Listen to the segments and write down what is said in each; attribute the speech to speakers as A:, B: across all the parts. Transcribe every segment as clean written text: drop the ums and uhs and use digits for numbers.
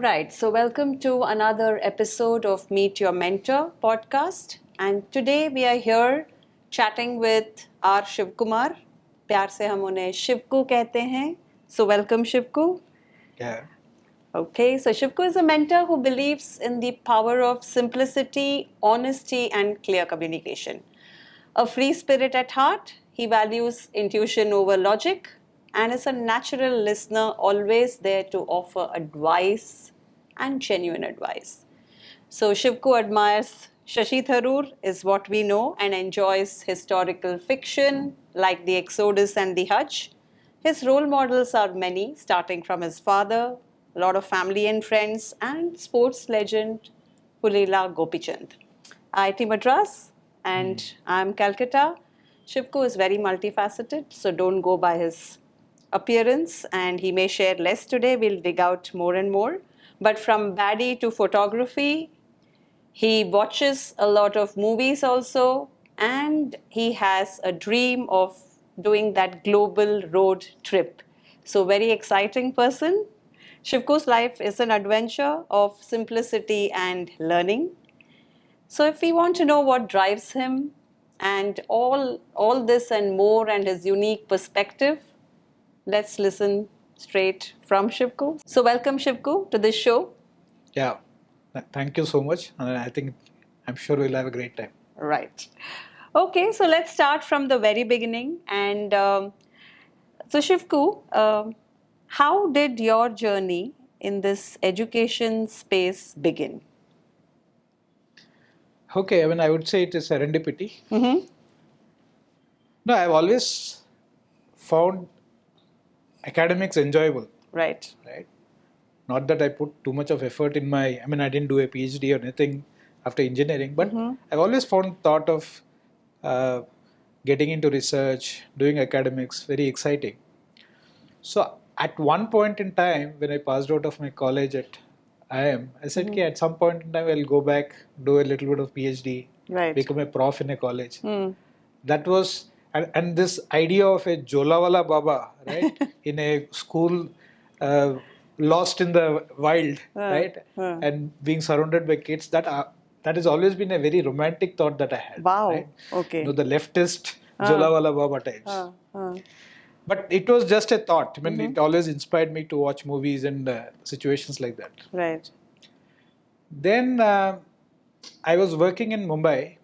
A: right, so welcome to another episode of Meet Your Mentor podcast. And today we are here chatting with our Shiv Kumar. प्यार से हम उन्हें शिवकू कहते हैं. So welcome Shivku.
B: Yeah.
A: Okay, so Shivku is a mentor who believes in the power of simplicity, honesty, and clear communication. A free spirit at heart, he values intuition over logic and is a natural listener, always there to offer advice and genuine advice. So Shivku admires Shashi Tharoor, is what we know, and enjoys historical fiction like the Exodus and the Hajj. His role models are many, starting from his father, a lot of family and friends, and sports legend Pullela Gopichand. IIT Madras and I'm Calcutta. Shivku is very multifaceted, so don't go by his appearance, and he may share less today. We'll dig out more and more. But from baddie to photography, he watches a lot of movies also, and he has a dream of doing that global road trip. So, very exciting person. Shivku's life is an adventure of simplicity and learning. So, if we want to know what drives him and all this and more and his unique perspective, let's listen straight from Shivku. So, welcome Shivku to this show.
B: Yeah. Thank you so much. And I'm sure we'll have a great time.
A: Right. Okay, so let's start from the very beginning. And so, Shivku, how did your journey in this education space begin?
B: Okay, I would say it is serendipity.
A: Mm-hmm.
B: No, I've always found academics enjoyable.
A: Right.
B: Not that I put too much of effort in I didn't do a PhD or anything after engineering, but I've always thought of getting into research, doing academics, very exciting. So at one point in time, when I passed out of my college at IIM, I said, okay, at some point in time, I'll go back, do a little bit of PhD, become a prof in a college. That was, and this idea of a Jolawala Baba, right, in a school lost in the wild, right, and being surrounded by kids, that has always been a very romantic thought that I had.
A: Wow.
B: Right?
A: Okay.
B: The leftist Jolawala Baba types. But it was just a thought. It always inspired me to watch movies and situations like that.
A: Right.
B: Then I was working in Mumbai.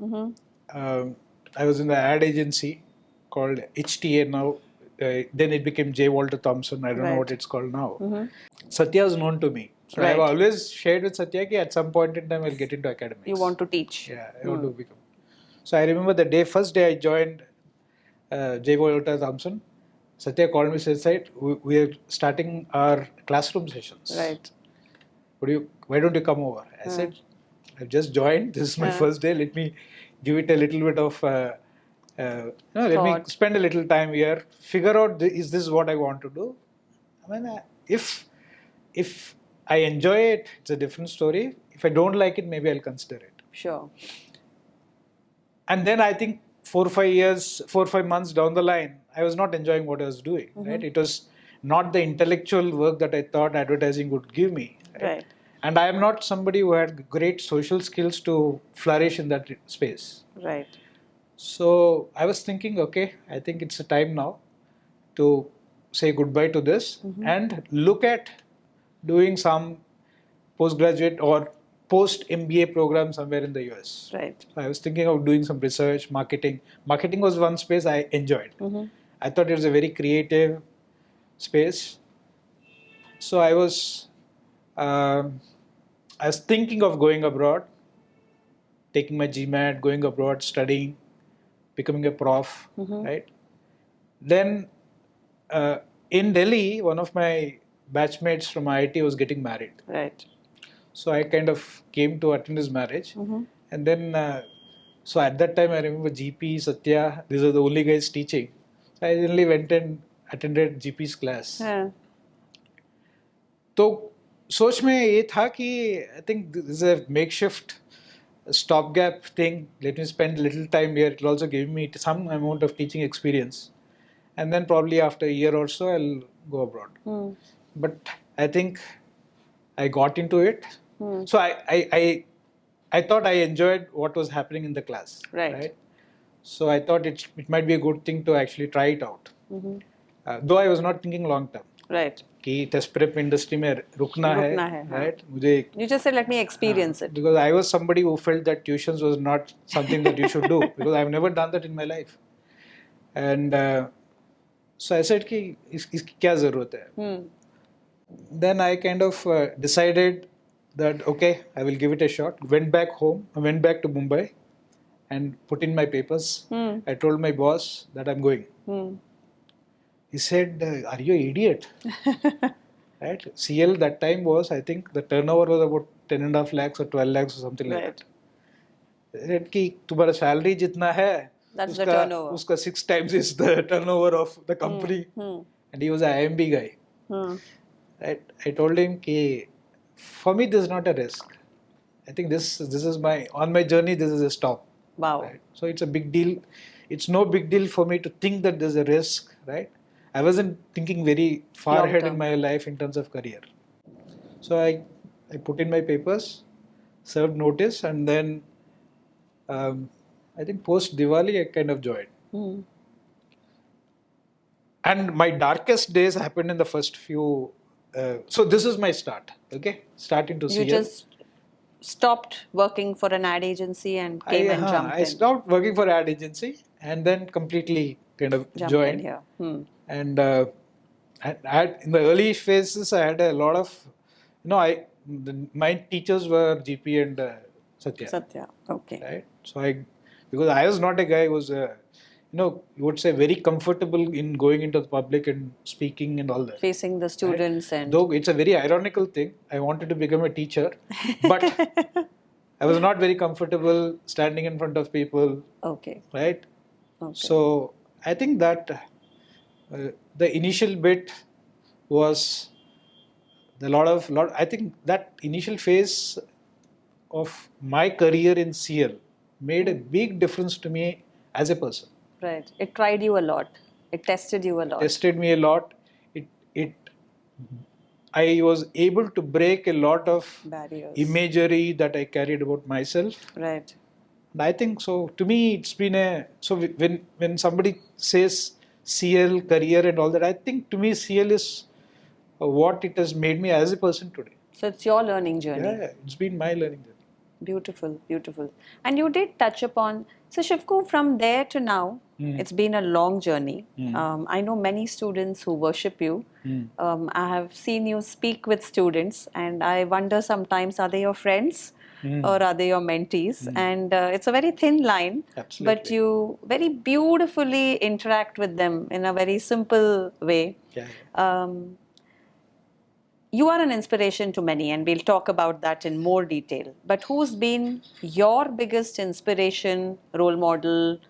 B: I was in the ad agency called HTA now. Then it became J. Walter Thompson. I don't know what it's called now. Satya was known to me. So I've always shared with Satya that at some point in time I'll get into academics.
A: You want to teach?
B: Yeah, I want to become. So I remember the first day I joined J. Walter Thompson. Satya called me and said, we are starting our classroom sessions.
A: Right.
B: Why don't you come over? I said, I've just joined. This is my first day. Let me give it a little bit of, let me spend a little time here, figure out, is this what I want to do? If I enjoy it, it's a different story. If I don't like it, maybe I'll consider it.
A: Sure.
B: And then I think 4 or 5 months down the line, I was not enjoying what I was doing. Right? It was not the intellectual work that I thought advertising would give me.
A: Right.
B: And I am not somebody who had great social skills to flourish in that space.
A: Right.
B: So I was thinking, okay, I think it's a time now to say goodbye to this and look at doing some postgraduate or post MBA program somewhere in the US.
A: Right.
B: So I was thinking of doing some research, marketing. Marketing was one space I enjoyed. I thought it was a very creative space. So I was thinking of going abroad, taking my GMAT, going abroad, studying, becoming a prof, right? Then in Delhi, one of my batchmates from IIT was getting married.
A: Right.
B: So I kind of came to attend his marriage. And then, so at that time, I remember GP, Satya, these are the only guys teaching. So I only went and attended GP's class. So, सोच में ये था कि I think this is a makeshift stopgap thing. Let me spend a little time here. It will also give me some amount of teaching experience. And then probably after a year or so, I'll go abroad. But I think I got into it. So I thought I enjoyed what was happening in the class.
A: Right.
B: So I thought it might be a good thing to actually try it out. Though I was not thinking long term.
A: Right.
B: कि test prep industry में रुकना है, right? मुझे
A: You just said, let me experience it.
B: Because I was somebody who felt that tuitions was not something that you should do because I've never done that in my life. And so I said कि इसकी क्या ज़रूरत है? Then I kind of decided that okay, I will give it a shot. Went back home, I went back to Mumbai and put in my papers. I told my boss that I'm going. He said, are you an idiot? Right? CL that time was, I think the turnover was about 10.5 lakhs or 12 lakhs or something like that. He said कि तुम्हारा salary जितना है,
A: that's the turnover.
B: उसका 6 times is the turnover of the company. And he was an IMB guy. Right? I told him कि for me this is not a risk. I think this is on my journey, this is a stop.
A: Wow.
B: Right? So it's a big deal. It's no big deal for me to think that there's a risk, right? I wasn't thinking very far ahead in my life in terms of career. So I put in my papers, served notice, and then I think post Diwali I kind of joined. And my darkest days happened in the first few. So this is my start. Okay, starting to see.
A: You just stopped working for an ad agency and came and jumped in.
B: I stopped working for ad agency and then completely kind of joined
A: here.
B: And in the early phases I had a lot of, my teachers were GP and Satya.
A: Okay.
B: Right. So because I was not a guy who was you would say very comfortable in going into the public and speaking and all that.
A: Facing the students.
B: Right? And though it's a very ironical thing, I wanted to become a teacher, but I was not very comfortable standing in front of people.
A: Okay.
B: Right? Okay. So I think that the initial bit was I think that initial phase of my career in CL made a big difference to me as a person.
A: Right. It tried you a lot. It tested you a lot.
B: Tested me a lot. I was able to break a lot of
A: barriers,
B: imagery that I carried about myself.
A: Right.
B: And I think so. To me, it's been so when somebody says CL career and all that, I think to me CL is what it has made me as a person today.
A: So it's your learning journey.
B: Yeah, it's been my learning journey.
A: Beautiful, beautiful. And you did touch upon, so Shivku, from there to now, it's been a long journey. I know many students who worship you. I have seen you speak with students and I wonder sometimes, are they your friends or are they your mentees? And it's a very thin line.
B: Absolutely.
A: But you very beautifully interact with them in a very simple way.
B: Yeah.
A: You are an inspiration to many, and we'll talk about that in more detail. But who's been your biggest inspiration, role model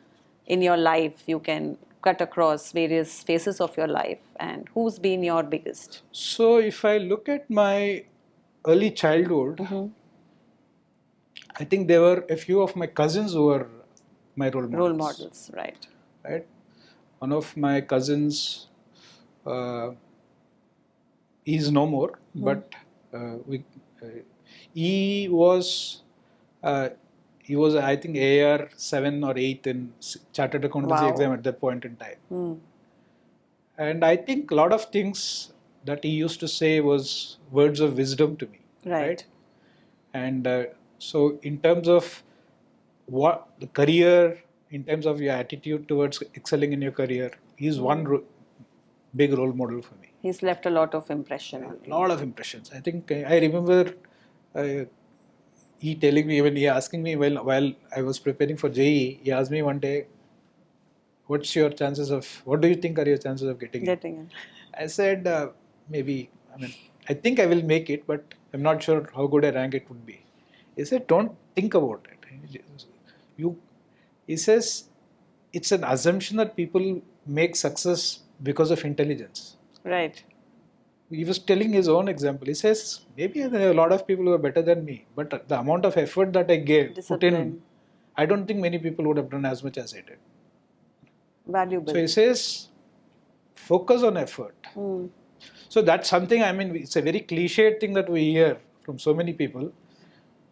A: in your life? You can cut across various phases of your life. And who's been your biggest?
B: So if I look at my early childhood, I think there were a few of my cousins who were my role models.
A: Role models, right.
B: Right. One of my cousins, he's no more, but he was I think AR 7 or 8 in Chartered Accountancy exam at that point in time. And I think a lot of things that he used to say was words of wisdom to me. Right. And so in terms of what the career, in terms of your attitude towards excelling in your career, he's one big role model for me.
A: He's left a lot of impression on you.
B: A lot of impressions. I think I remember he telling me, when he asking me while I was preparing for JEE, he asked me one day, what do you think are your chances of getting in? I said, maybe, I think I will make it, but I'm not sure how good a rank it would be. He said, don't think about it. He says, it's an assumption that people make success because of intelligence.
A: Right.
B: He was telling his own example. He says, maybe there are a lot of people who are better than me, but the amount of effort that I put in, I don't think many people would have done as much as I did.
A: Valuable.
B: So he says, focus on effort. So that's something, I mean, it's a very cliched thing that we hear from so many people.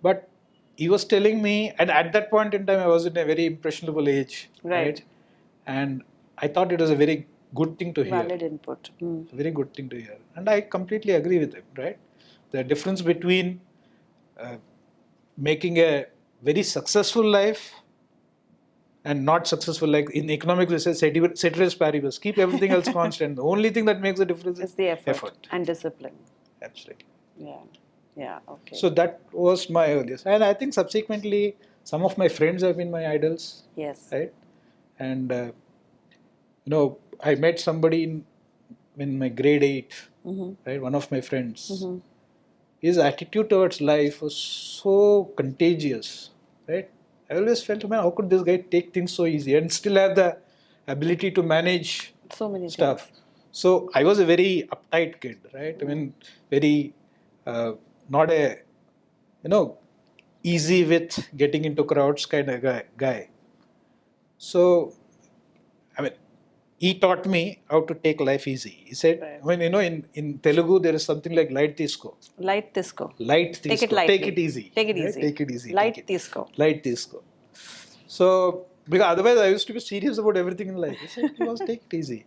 B: But he was telling me, and at that point in time, I was in a very impressionable age, right? And I thought it was a very good thing to hear.
A: Valid input.
B: A very good thing to hear. And I completely agree with him, right? The difference between making a very successful life and not successful, like in economics we say ceteris paribus, keep everything else constant. The only thing that makes a difference is
A: the effort and discipline.
B: Absolutely.
A: Yeah, okay.
B: So that was my earliest. And I think subsequently, some of my friends have been my idols.
A: Yes.
B: Right? And, I met somebody in my grade 8, right? One of my friends. His attitude towards life was so contagious, right? I always felt, man, how could this guy take things so easy and still have the ability to manage
A: so many
B: stuff?
A: things.
B: So I was a very uptight kid, right? I mean, very not a, easy with getting into crowds kind of guy. So, I mean, he taught me how to take life easy. He said, in Telugu, there is something like light tisko.
A: Light tisko.
B: Take it lightly. Take it easy.
A: Take it easy.
B: Take it easy.
A: Light tisko.
B: Light tisko. So, because otherwise I used to be serious about everything in life. He said, take it easy.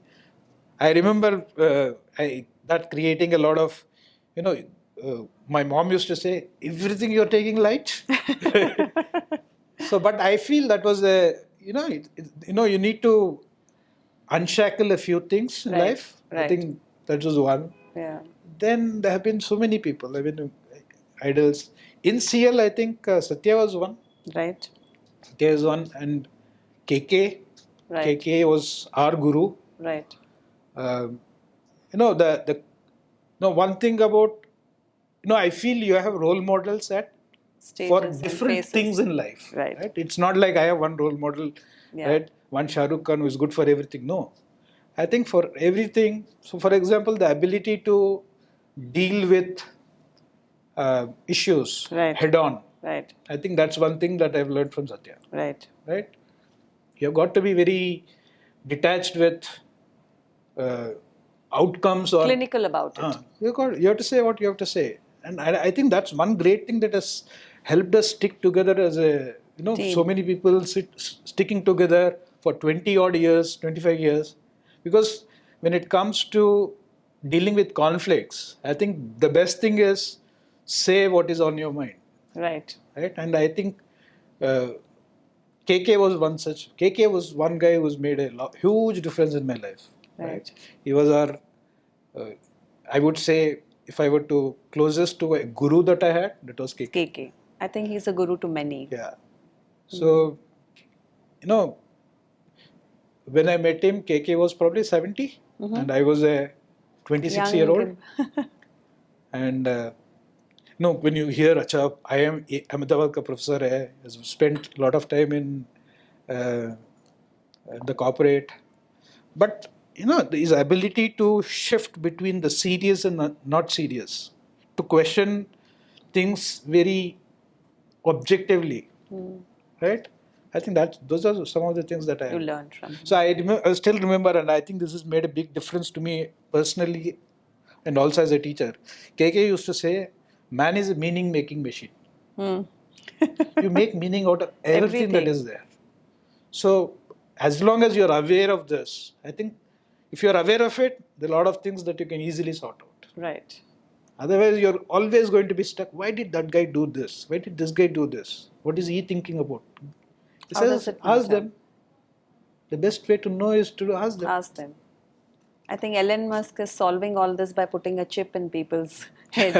B: I remember that creating a lot of, my mom used to say, everything you're taking light. So, but I feel that was you need to unshackle a few things in life. I think that was one.
A: Yeah.
B: Then there have been so many people. I mean, idols. In CL, I think Satya was one.
A: Right.
B: Satya is one. And KK.
A: Right.
B: KK was our guru.
A: Right.
B: One thing about, I feel you have role models for different things in life. Right. It's not like I have one role model, right? One Shah Rukh Khan who is good for everything. No. I think for everything, so for example, the ability to deal with issues head on.
A: Right.
B: I think that's one thing that I've learned from Satya.
A: Right.
B: Right. You've got to be very detached with outcomes or
A: clinical about it.
B: You have to say what you have to say, and I think that's one great thing that has helped us stick together as a team. So many people sticking together for 20 odd years, 25 years, because when it comes to dealing with conflicts, I think the best thing is say what is on your mind. Right. And I think KK was one such. KK was one guy who's made a huge difference in my life. Right. He was our, I would say, if I were to closest to a guru that I had, that was KK.
A: KK. I think he's a guru to many.
B: Yeah. So, when I met him, KK was probably 70 and I was a 26-year-old. And when you hear, Acha, I am Ahmedabad ka professor hai, has spent a lot of time in the corporate. But, his ability to shift between the serious and not serious, to question things very objectively, right? I think those are some of the things that I
A: learned from him.
B: So I still remember, and I think this has made a big difference to me personally and also as a teacher. KK used to say, man is a meaning-making machine. You make meaning out of everything that is there. So as long as you're aware of this, I think if you're aware of it, there are a lot of things that you can easily sort out.
A: Right.
B: Otherwise, you're always going to be stuck. Why did that guy do this? Why did this guy do this? What is he thinking about? He says, ask them. The best way to know is to ask them.
A: Ask them. I think Elon Musk is solving all this by putting a chip in people's head.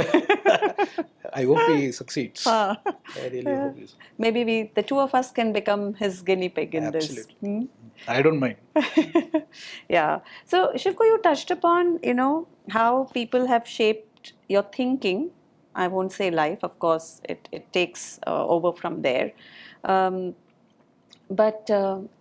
B: I hope he succeeds. I really hope he succeeds.
A: Maybe the two of us can become his guinea pig in
B: Absolutely.
A: this.
B: I don't mind.
A: Yeah. So, Shivku, you touched upon, how people have shaped your thinking. I won't say life, of course, it takes over from there. But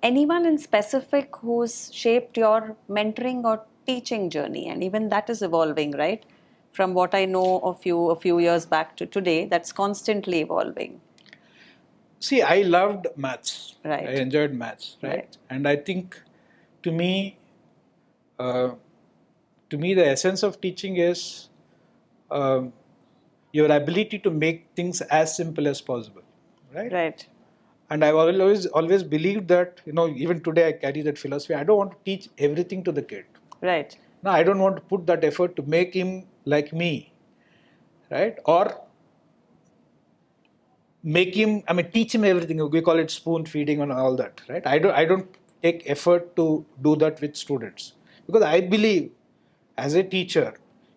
A: anyone in specific who's shaped your mentoring or teaching journey, and even that is evolving, right? From what I know of you a few years back to today, that's constantly evolving.
B: See, I loved maths.
A: Right.
B: I enjoyed maths, right? And I think, to me, to me, the essence of teaching is um, your ability to make things as simple as possible, right?
A: Right.
B: And I've always believed that, even today I carry that philosophy. I don't want to teach everything to the kid.
A: Right.
B: No, I don't want to put that effort to make him like me, right? Or teach him everything. We call it spoon feeding and all that, right? I don't take effort to do that with students, because I believe as a teacher,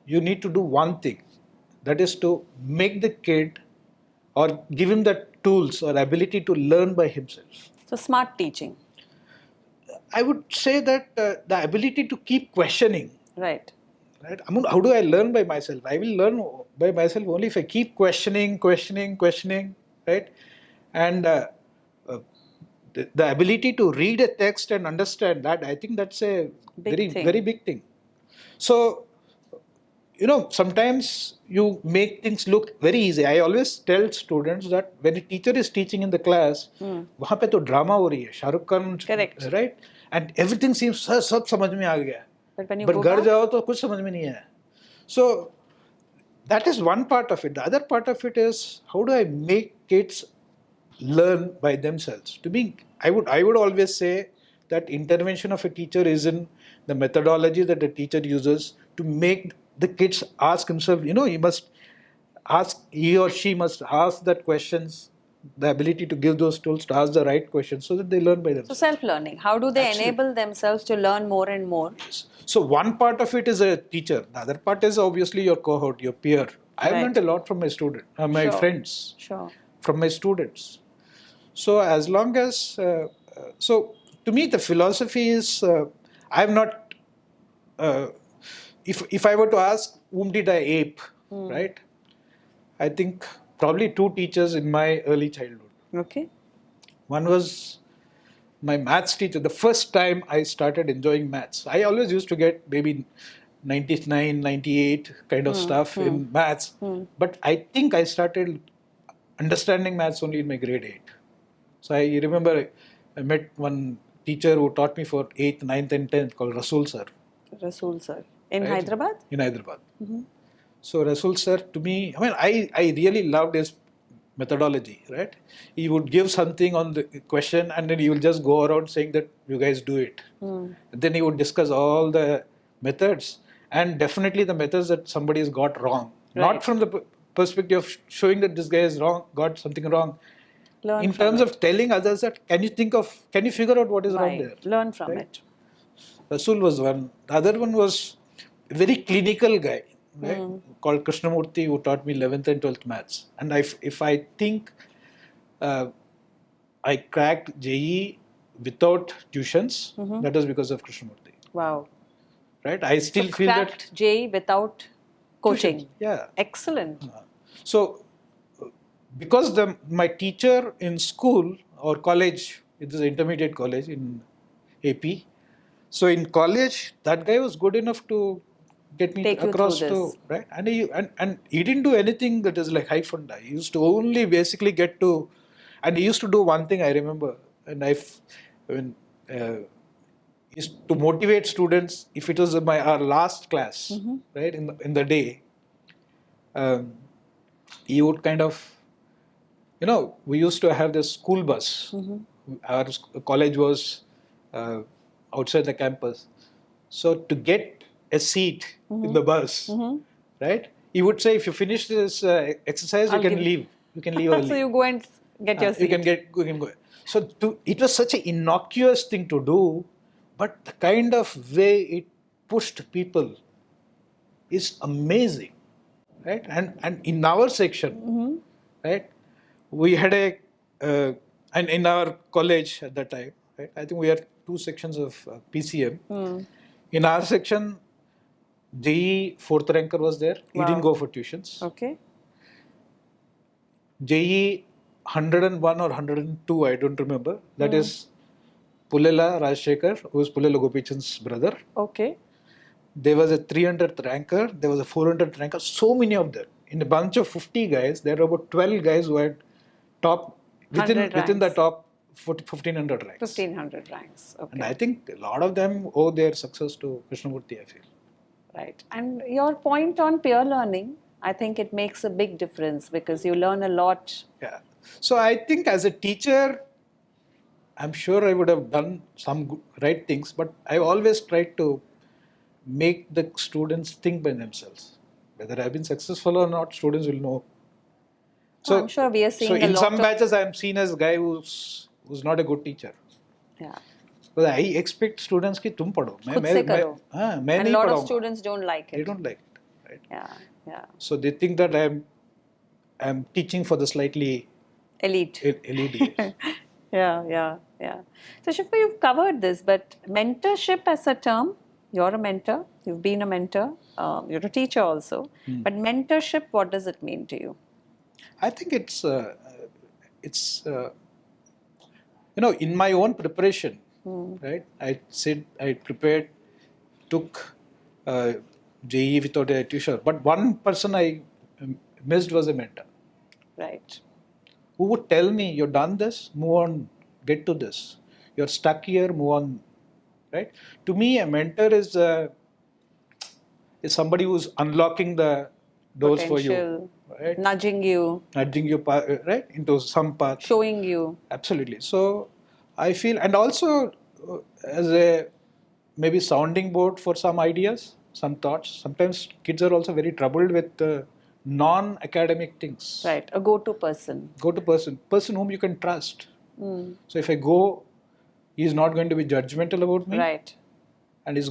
B: you need to do one thing, that is to make the kid or give him the tools or ability to learn by himself.
A: So smart teaching.
B: I would say that the ability to keep questioning.
A: Right.
B: Right? How do I learn by myself? I will learn by myself only if I keep questioning, right? And the ability to read a text and understand that, I think that's a
A: Big thing.
B: very big thing. So, sometimes you make things look very easy. I always tell students that when a teacher is teaching in the class, वहाँ पे तो drama हो रही है, Shahrukh Khan,
A: Correct.
B: right? And everything seems सब समझ में आ गया.
A: But when you
B: But
A: go
B: घर
A: back,
B: जाओ तो कुछ समझ में नहीं आया. So that is one part of it. The other part of it is, how do I make kids learn by themselves? To me, I would always say that intervention of a teacher is in the methodology that the teacher uses to make the kids ask himself. He or she must ask that questions, the ability to give those tools to ask the right questions so that they learn by
A: so
B: themselves.
A: self-learning. How do they enable themselves to learn more and more?
B: So one part of it is a teacher. The other part is obviously your cohort, your peer. I've
A: Right.
B: learned a lot from my
A: Sure.
B: friends,
A: Sure.
B: from my students. So as long as, so to me the philosophy is, I'm not, if I were to ask whom did I ape, right? I think probably two teachers in my early childhood.
A: Okay.
B: One was my maths teacher. The first time I started enjoying maths, I always used to get maybe 99, 98 kind of stuff in maths. But I think I started understanding maths only in my grade 8. So I remember I met one teacher who taught me for 8th, 9th and 10th called Rasool Sir.
A: Rasool Sir. In
B: Right?
A: Hyderabad?
B: In Hyderabad. So Rasool Sir, to me, I really loved his methodology, right? He would give something on the question and then he will just go around saying that you guys do it. And then he would discuss all the methods and definitely the methods that somebody has got wrong.
A: Right.
B: Not from the perspective of showing that this guy is wrong, got something wrong.
A: Learn
B: In
A: from
B: terms
A: it.
B: of telling others that, can you figure out what is wrong
A: Right.
B: there?
A: Learn from
B: Right?
A: it.
B: Rasool was one. The other one was a very clinical guy, right? Called Krishnamurti, who taught me 11th and 12th maths. And if I think I cracked JE without tuitions, that was because of Krishnamurti.
A: Wow.
B: Right? I still
A: So
B: feel that.
A: cracked JEE without coaching.
B: Tuitions, yeah.
A: Excellent.
B: So, because my teacher in school or college, it is an intermediate college in AP. So in college, that guy was good enough to get me
A: Take you
B: across
A: through
B: to,
A: this.
B: right? And he didn't do anything that is like high funda. He used to only basically get to, and he used to do one thing I remember, and when he used to motivate students. If it was our last class, right, in the day, he would kind of, we used to have this school bus. Our college was outside the campus. So to get a seat in the bus, right? He would say, if you finish this exercise, you can leave. You can leave early.
A: So you go and get your seat.
B: You can go. So it was such an innocuous thing to do, but the kind of way it pushed people is amazing, right? And in our section, right, we had and in our college at that time, right, I think we had 2 sections of PCM. In our section, JE 4th ranker was there. He didn't go for tuitions.
A: Okay.
B: JE 101 or 102, I don't remember. That is Pulela Rajshekhar, who is Pulela Gopichand's brother.
A: Okay.
B: There was a 300th ranker, there was a 400th ranker, so many of them. In a bunch of 50 guys, there were about 12 guys who had top, within the top 1500 ranks.
A: 1500 ranks. Okay.
B: And I think a lot of them owe their success to Krishnamurti, I feel.
A: Right. And your point on peer learning, I think it makes a big difference because you learn a lot.
B: Yeah. So I think as a teacher, I'm sure I would have done some right things, but I always tried to make the students think by themselves. Whether I've been successful or not, students will know.
A: Oh, I'm
B: So,
A: sure we are
B: so
A: seeing a
B: in
A: lot
B: some
A: of.
B: batches, I'm seen as a guy who's not a good teacher.
A: Yeah.
B: But I expect students कि तुम पढ़ो
A: खुद से करो.
B: मैं
A: And a
B: नहीं
A: lot of
B: पढ़ाऊंगा.
A: students don't like
B: They
A: it.
B: don't like it, right?
A: Yeah, yeah.
B: So they think that I'm teaching for the slightly
A: Elite.
B: elite. Yes.
A: Yeah. So Shivku, you've covered this, but mentorship as a term, you're a mentor, you've been a mentor, you're a teacher also. But mentorship, what does it mean to you?
B: I think it's in my own preparation, right? I prepared, took JE without a tuition, but one person I missed was a mentor.
A: Right.
B: Who would tell me, you've done this, move on, get to this. You're stuck here, move on, right? To me, a mentor is somebody who's unlocking the doors for you,
A: Potential,
B: right?
A: nudging you,
B: Right, into some path.
A: showing you.
B: Absolutely. So I feel, and also as a maybe sounding board for some ideas, some thoughts. Sometimes kids are also very troubled with non-academic things.
A: Right, a go-to person.
B: Go-to person whom you can trust. So if I go, he's not going to be judgmental about me,
A: Right.
B: and he's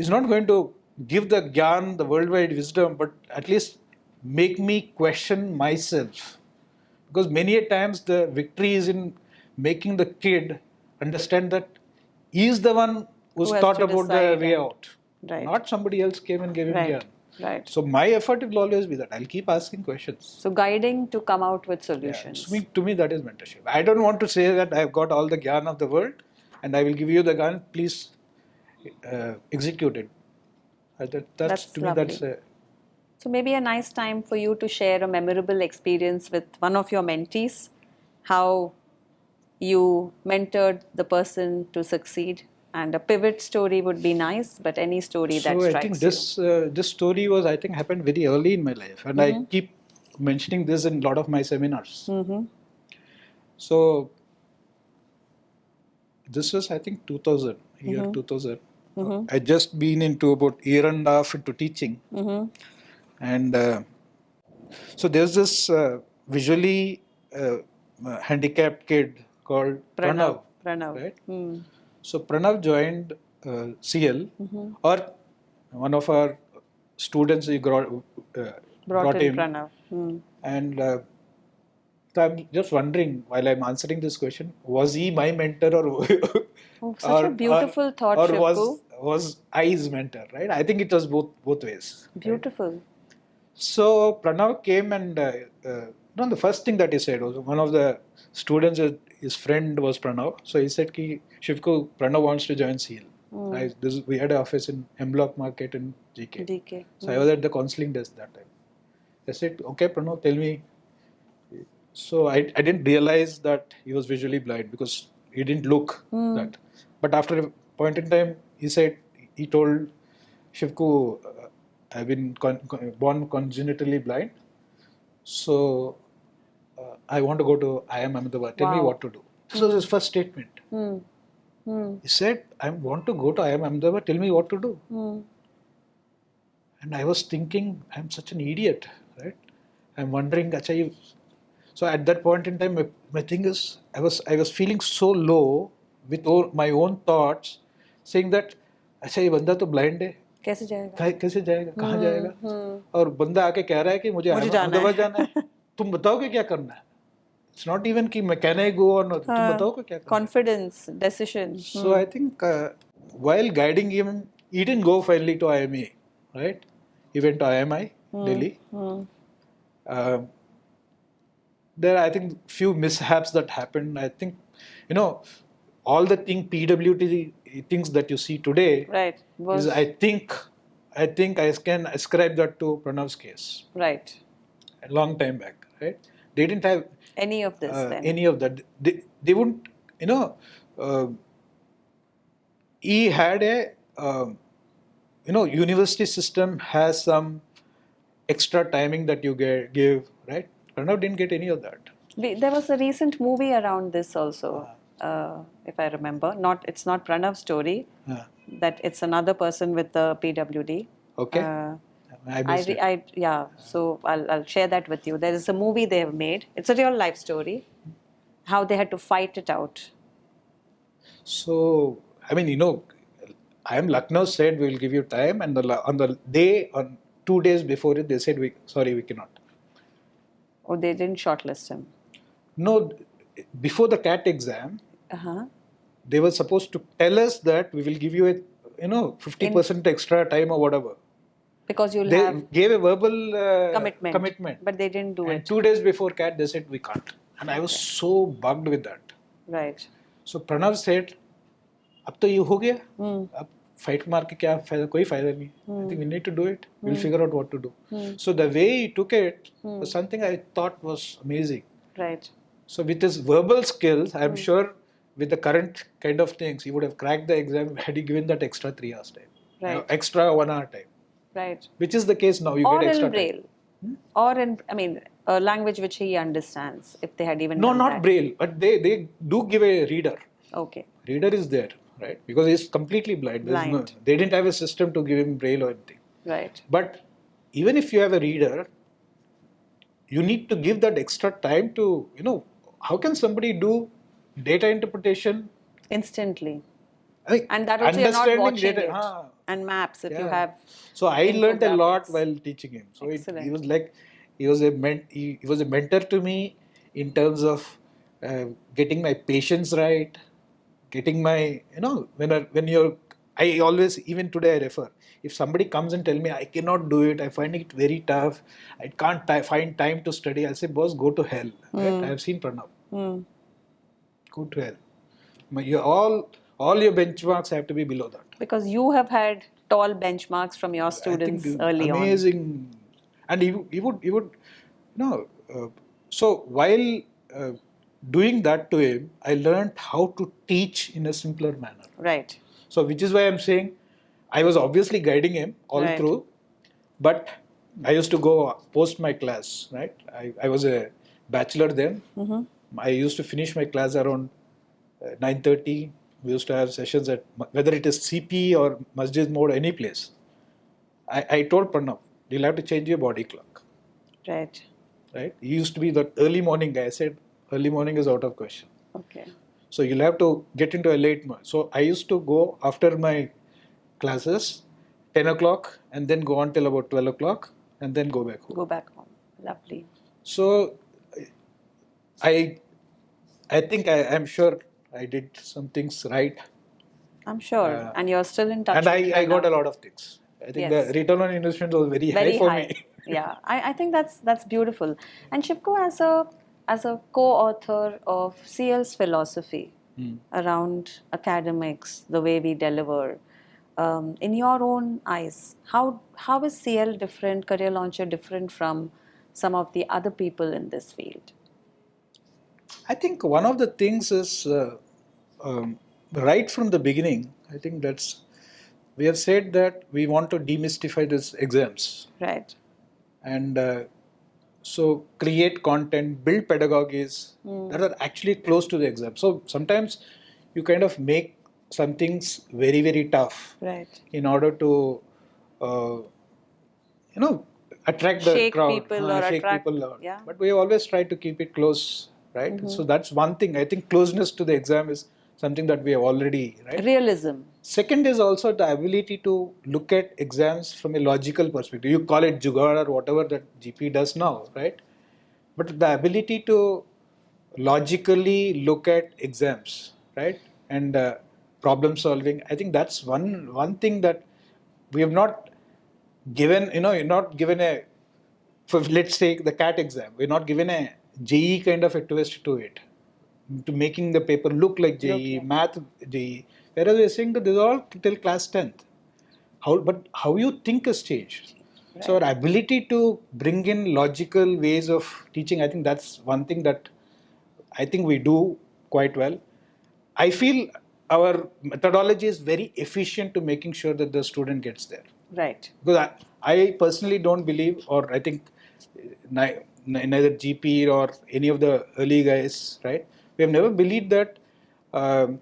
B: not going to give the gyan, the worldwide wisdom, but at least make me question myself. Because many a times the victory is in making the kid understand that he is the one who's
A: Who has
B: thought
A: to
B: about the
A: decide
B: way
A: and-
B: out.
A: Right.
B: Not somebody else came and gave him
A: Right.
B: gyan.
A: Right.
B: So my effort will always be that I'll keep asking questions.
A: So guiding to come out with
B: Yeah.
A: solutions.
B: So to me, that is mentorship. I don't want to say that I've got all the gyan of the world and I will give you the gyan. Please execute it. That's to me,
A: lovely. So maybe a nice time for you to share a memorable experience with one of your mentees, how you mentored the person to succeed. And a pivot story would be nice, but any story that
B: So I
A: strikes
B: think this story was, I think, happened very early in my life, and I keep mentioning this in a lot of my seminars. So this was, I think, 2000, year 2000. I just been into about year and a half into teaching, and so there's this visually handicapped kid called Pranav, right? So Pranav joined CL, or one of our students he brought
A: in
B: him,
A: Pranav.
B: and so I'm just wondering while I'm answering this question, was he my mentor or
A: Oh, such a beautiful thought,
B: or
A: Shivku.
B: was I his mentor? Right? I think it was both ways.
A: Beautiful.
B: Right? So Pranav came and the first thing that he said was one of the students, his friend was Pranav. So he said, "Ki Shivku, Pranav wants to join CL." We had an office in M Block Market in GK. So I was at the counseling desk that time. I said, "Okay, Pranav, tell me." So I didn't realize that he was visually blind because he didn't look that. But after a point in time, he told Shivku, I've been born congenitally blind. So I want to go to IIM Ahmedabad. Tell me what to do. This was his first statement. He said, I want to go to IIM Ahmedabad. Tell me what to do. And I was thinking, I'm such an idiot, right? I'm wondering, so at that point in time, my thing is, I was feeling so low with all my own thoughts, saying that, अच्छा ये बंदा तो blind है,
A: कैसे जाएगा?
B: कैसे जाएगा, कहाँ जाएगा? और बंदा आके कह रहा है कि मुझे अहमदाबाद जाना है, तुम बताओ कि क्या करना है? It's not even कि can I go or not? तुम बताओ कि क्या करना है?
A: Confidence, decision.
B: So I think while guiding him, he didn't go finally to IME, right? He went to IMI, Delhi. There are, I think, few mishaps that happened. I think, all the PWT things that you see today,
A: right,
B: is I think I can ascribe that to Pranav's case.
A: Right.
B: A long time back, right? They didn't have
A: any of this then.
B: Any of that. They wouldn't, he had a university system has some extra timing that you give, right? Pranav didn't get any of that.
A: There was a recent movie around this also, if I remember. It's not Pranav's story. That it's another person with the PWD.
B: Okay. I missed it.
A: Yeah. So I'll share that with you. There is a movie they have made. It's a real life story. How they had to fight it out.
B: So, I mean, I am Lucknow said we will give you time, and on 2 days before it, they said we cannot.
A: Or they didn't shortlist him.
B: No, before the CAT exam, they were supposed to tell us that we will give you 50% extra time or whatever.
A: Because
B: they gave a verbal
A: commitment, but they didn't do
B: and
A: it.
B: 2 days before CAT, they said we can't, and I was so bugged with that.
A: Right.
B: So Pranav said, "अब तो ये हो गया, अब fight मार के क्या फायदा, कोई फायदा नहीं. I think we need to do it. We'll figure out what to do." So the way he took it was something I thought was amazing.
A: Right.
B: So with his verbal skills, I'm sure with the current kind of things, he would have cracked the exam had he given that extra 3 hours time,
A: Right.
B: Extra 1 hour time.
A: Right.
B: Which is the case now. You
A: Or
B: get extra
A: in Braille.
B: time.
A: Or in, a language which he understands, if they had even
B: No,
A: done
B: not
A: that.
B: Braille, but they do give a reader.
A: Okay.
B: Reader is there, right? Because he's completely blind. They didn't have a system to give him Braille or anything.
A: Right.
B: But even if you have a reader, you need to give that extra time to, how can somebody do data interpretation
A: instantly?
B: I mean,
A: And that also you're not watching
B: data,
A: it. And maps, if you
B: yeah.
A: have.
B: So I learned a lot
A: infographics.
B: while teaching him. So
A: Excellent.
B: he was like, he was a mentor to me in terms of getting my patience right, getting my, I always, even today I refer, if somebody comes and tell me I cannot do it, I find it very tough, I can't find time to study, I'll say, boss, go to hell. Right? I have seen Pranav. Go to hell. All your benchmarks have to be below that.
A: Because you have had tall benchmarks from your students early on.
B: Amazing. And he would so while doing that to him, I learned how to teach in a simpler manner.
A: Right.
B: So which is why I'm saying I was obviously guiding him all through, but I used to go post my class, right? I was a bachelor then. I used to finish my class around 9:30. We used to have sessions at, whether it is CP or Masjid Mode, any place. I told Pranav, you'll have to change your body clock.
A: Right.
B: Right? He used to be the early morning guy. I said, early morning is out of question.
A: Okay.
B: So you'll have to get into a late mode. So I used to go after my classes, 10 o'clock, and then go on till about 12 o'clock, and then go back home.
A: Go back home. Lovely.
B: So I think I'm sure I did some things right.
A: I'm sure. And you're still in touch
B: and
A: with
B: I got a lot of things. I think the return on investment was very high for me.
A: Yeah, I think that's beautiful. And Shivku, as a co-author of CL's philosophy around academics, the way we deliver, in your own eyes, how is CL different, Career Launcher different from some of the other people in this field?
B: I think one of the things is right from the beginning, I think we have said that we want to demystify these exams.
A: Right.
B: And so create content, build pedagogies that are actually close to the exam. So sometimes you kind of make some things very, very tough.
A: Right.
B: In order to, attract the crowd. Shake people.
A: Yeah.
B: But we always try to keep it close, right? So that's one thing. I think closeness to the exam is something that we have already, right?
A: Realism.
B: Second is also the ability to look at exams from a logical perspective. You call it jugaad or whatever that GP does now, right? But the ability to logically look at exams, right? And problem solving. I think that's one thing that we have not given, you're not given let's take the CAT exam. We're not given a JE kind of a twist to it, to making the paper look like JE, math JE. Whereas we're saying that this is all till class 10th. But how you think has changed. Right. So our ability to bring in logical ways of teaching, I think that's one thing that I think we do quite well. I feel our methodology is very efficient to making sure that the student gets there.
A: Right.
B: Because I personally don't believe, or I think neither GP or any of the early guys, right? We have never believed that um,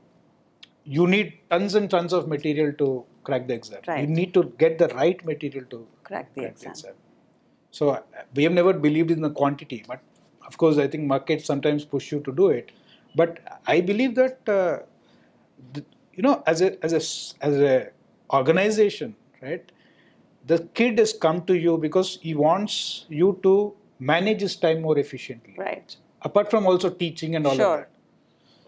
B: you need tons and tons of material to crack the exam.
A: Right.
B: You need to get the right material to
A: Crack the exam.
B: So we have never believed in the quantity, but of course I think markets sometimes push you to do it. But I believe that as a organization, right? The kid has come to you because he wants you to manage his time more efficiently.
A: Right.
B: Apart from also teaching and all of
A: Sure.
B: that.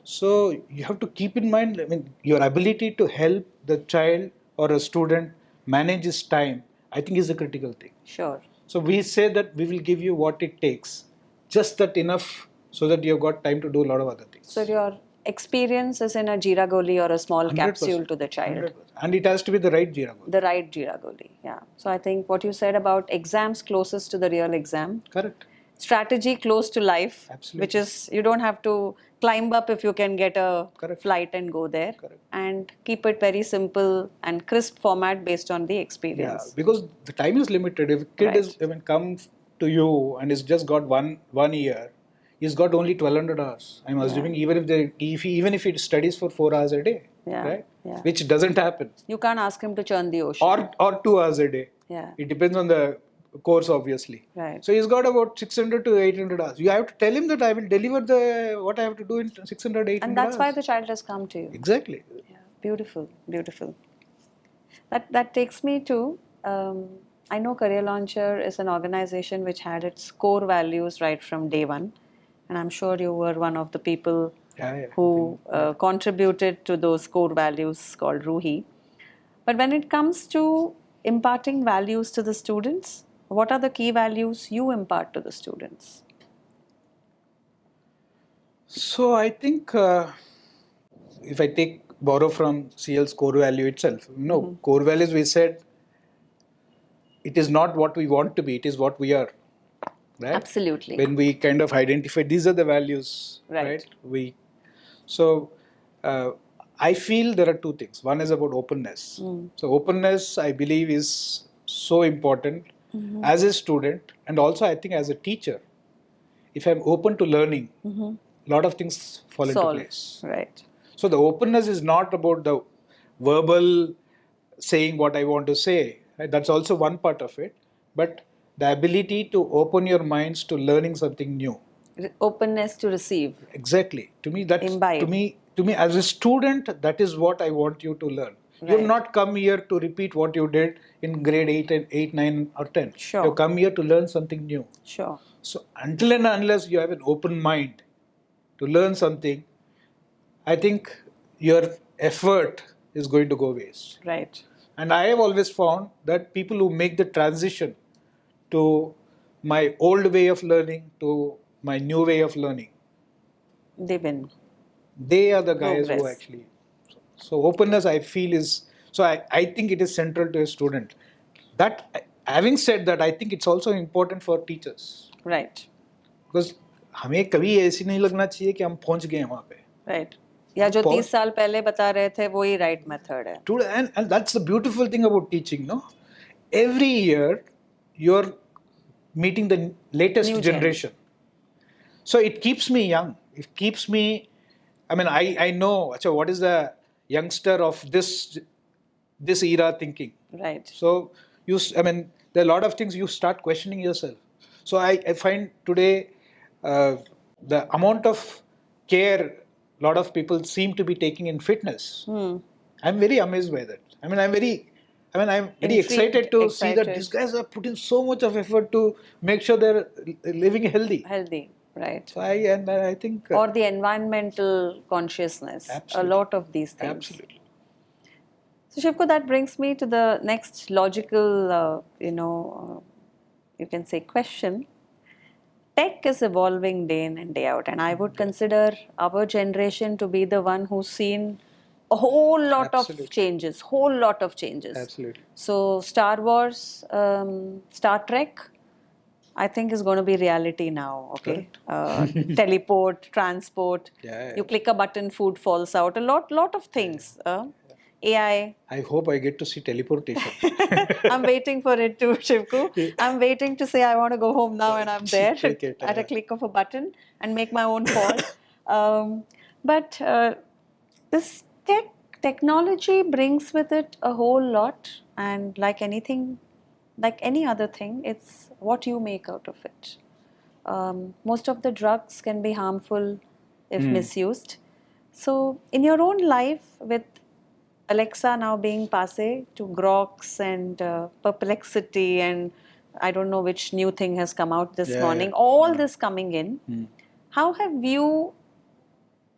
B: So you have to keep in mind, I mean, your ability to help the child or a student manage his time, I think is a critical thing.
A: Sure.
B: So we say that we will give you what it takes, just that enough so that you've got time to do a lot of other things.
A: So your experience is in a jeera goli or a small
B: 100%,
A: capsule to the child.
B: 100%. And it has to be the right jeera goli.
A: The right jeera goli, yeah. So I think what you said about exams closest to the real exam.
B: Correct.
A: Strategy close to life.
B: Absolutely.
A: Which is you don't have to climb up if you can get a
B: Correct.
A: flight and go there.
B: Correct.
A: And keep it very simple and crisp format based on the experience.
B: Yeah, because the time is limited. If a kid comes to you and has just got one year, he's got only 1200 hours. I'm assuming even if he studies for 4 hours a day, right?
A: Yeah.
B: Which doesn't happen.
A: You can't ask him to churn the ocean.
B: Or 2 hours a day.
A: Yeah.
B: It depends on the course, obviously.
A: Right.
B: So he's got about 600 to 800 hours. You have to tell him that I will deliver what I have to do in 600, 800
A: And that's
B: hours.
A: why the child has come to you.
B: Exactly.
A: Yeah. Beautiful, beautiful. That takes me to, I know Career Launcher is an organization which had its core values right from day one. And I'm sure you were one of the people who contributed to those core values called Ruhi. But when it comes to imparting values to the students, what are the key values you impart to the students?
B: So I think if I borrow from CL's core value itself, core values we said it is not what we want to be, it is what we are. Right?
A: Absolutely.
B: When we kind of identify these are the values, right? So I feel there are two things. One is about openness. So openness, I believe, is so important as a student and also I think as a teacher. If I'm open to learning, a lot of things fall into place.
A: Right.
B: So the openness is not about the verbal saying what I want to say. Right? That's also one part of it. But the ability to open your minds to learning something new.
A: Openness to receive.
B: Exactly. To me, that's
A: imbibe.
B: To me as a student, that is what I want you to learn. Right. You have not come here to repeat what you did in grade 8, 9 or 10.
A: Sure.
B: You have come here to learn something new.
A: Sure.
B: So until and unless you have an open mind to learn something, I think your effort is going to go waste.
A: Right.
B: And I have always found that people who make the transition to my old way of learning to my new way of learning,
A: they win.
B: They are the guys who actually. So openness, I feel, is. So I think it is central to a student. That, having said that, I think it's also important for teachers.
A: Right.
B: Because हमें कभी ऐसी नहीं लगना चाहिए कि हम पहुंच गए वहाँ पे.
A: Right. या जो 30 साल पहले बता रहे थे वही right method है.
B: And that's the beautiful thing about teaching, no? Every year you're meeting the latest generation. So it keeps me young. It keeps me. I mean, I know. So what is the youngster of this era thinking?
A: Right.
B: So there are a lot of things you start questioning yourself. So I find today the amount of care a lot of people seem to be taking in fitness. I'm very amazed by that. I'm very excited to see that these guys are putting so much of effort to make sure they're living healthy.
A: Healthy, right.
B: So I think...
A: or the environmental consciousness.
B: Absolutely.
A: A lot of these things.
B: Absolutely.
A: So Shivku, that brings me to the next logical, you can say question. Tech is evolving day in and day out, and I would consider our generation to be the one who's seen a whole lot of changes.
B: Absolutely.
A: So Star Wars, Star Trek, I think is going to be reality now. Okay, teleport, transport.
B: Yeah.
A: You click a button, food falls out. A lot of things. AI.
B: I hope I get to see teleportation.
A: I'm waiting for it too, Shivku. I'm waiting to say I want to go home now and I'm there
B: Take it,
A: at a click of a button and make my own call. But this technology brings with it a whole lot, and like anything, like any other thing, it's what you make out of it. Most of the drugs can be harmful if misused. So, in your own life, with Alexa now being passe to Groks and Perplexity, and I don't know which new thing has come out this morning, all this coming in, how have you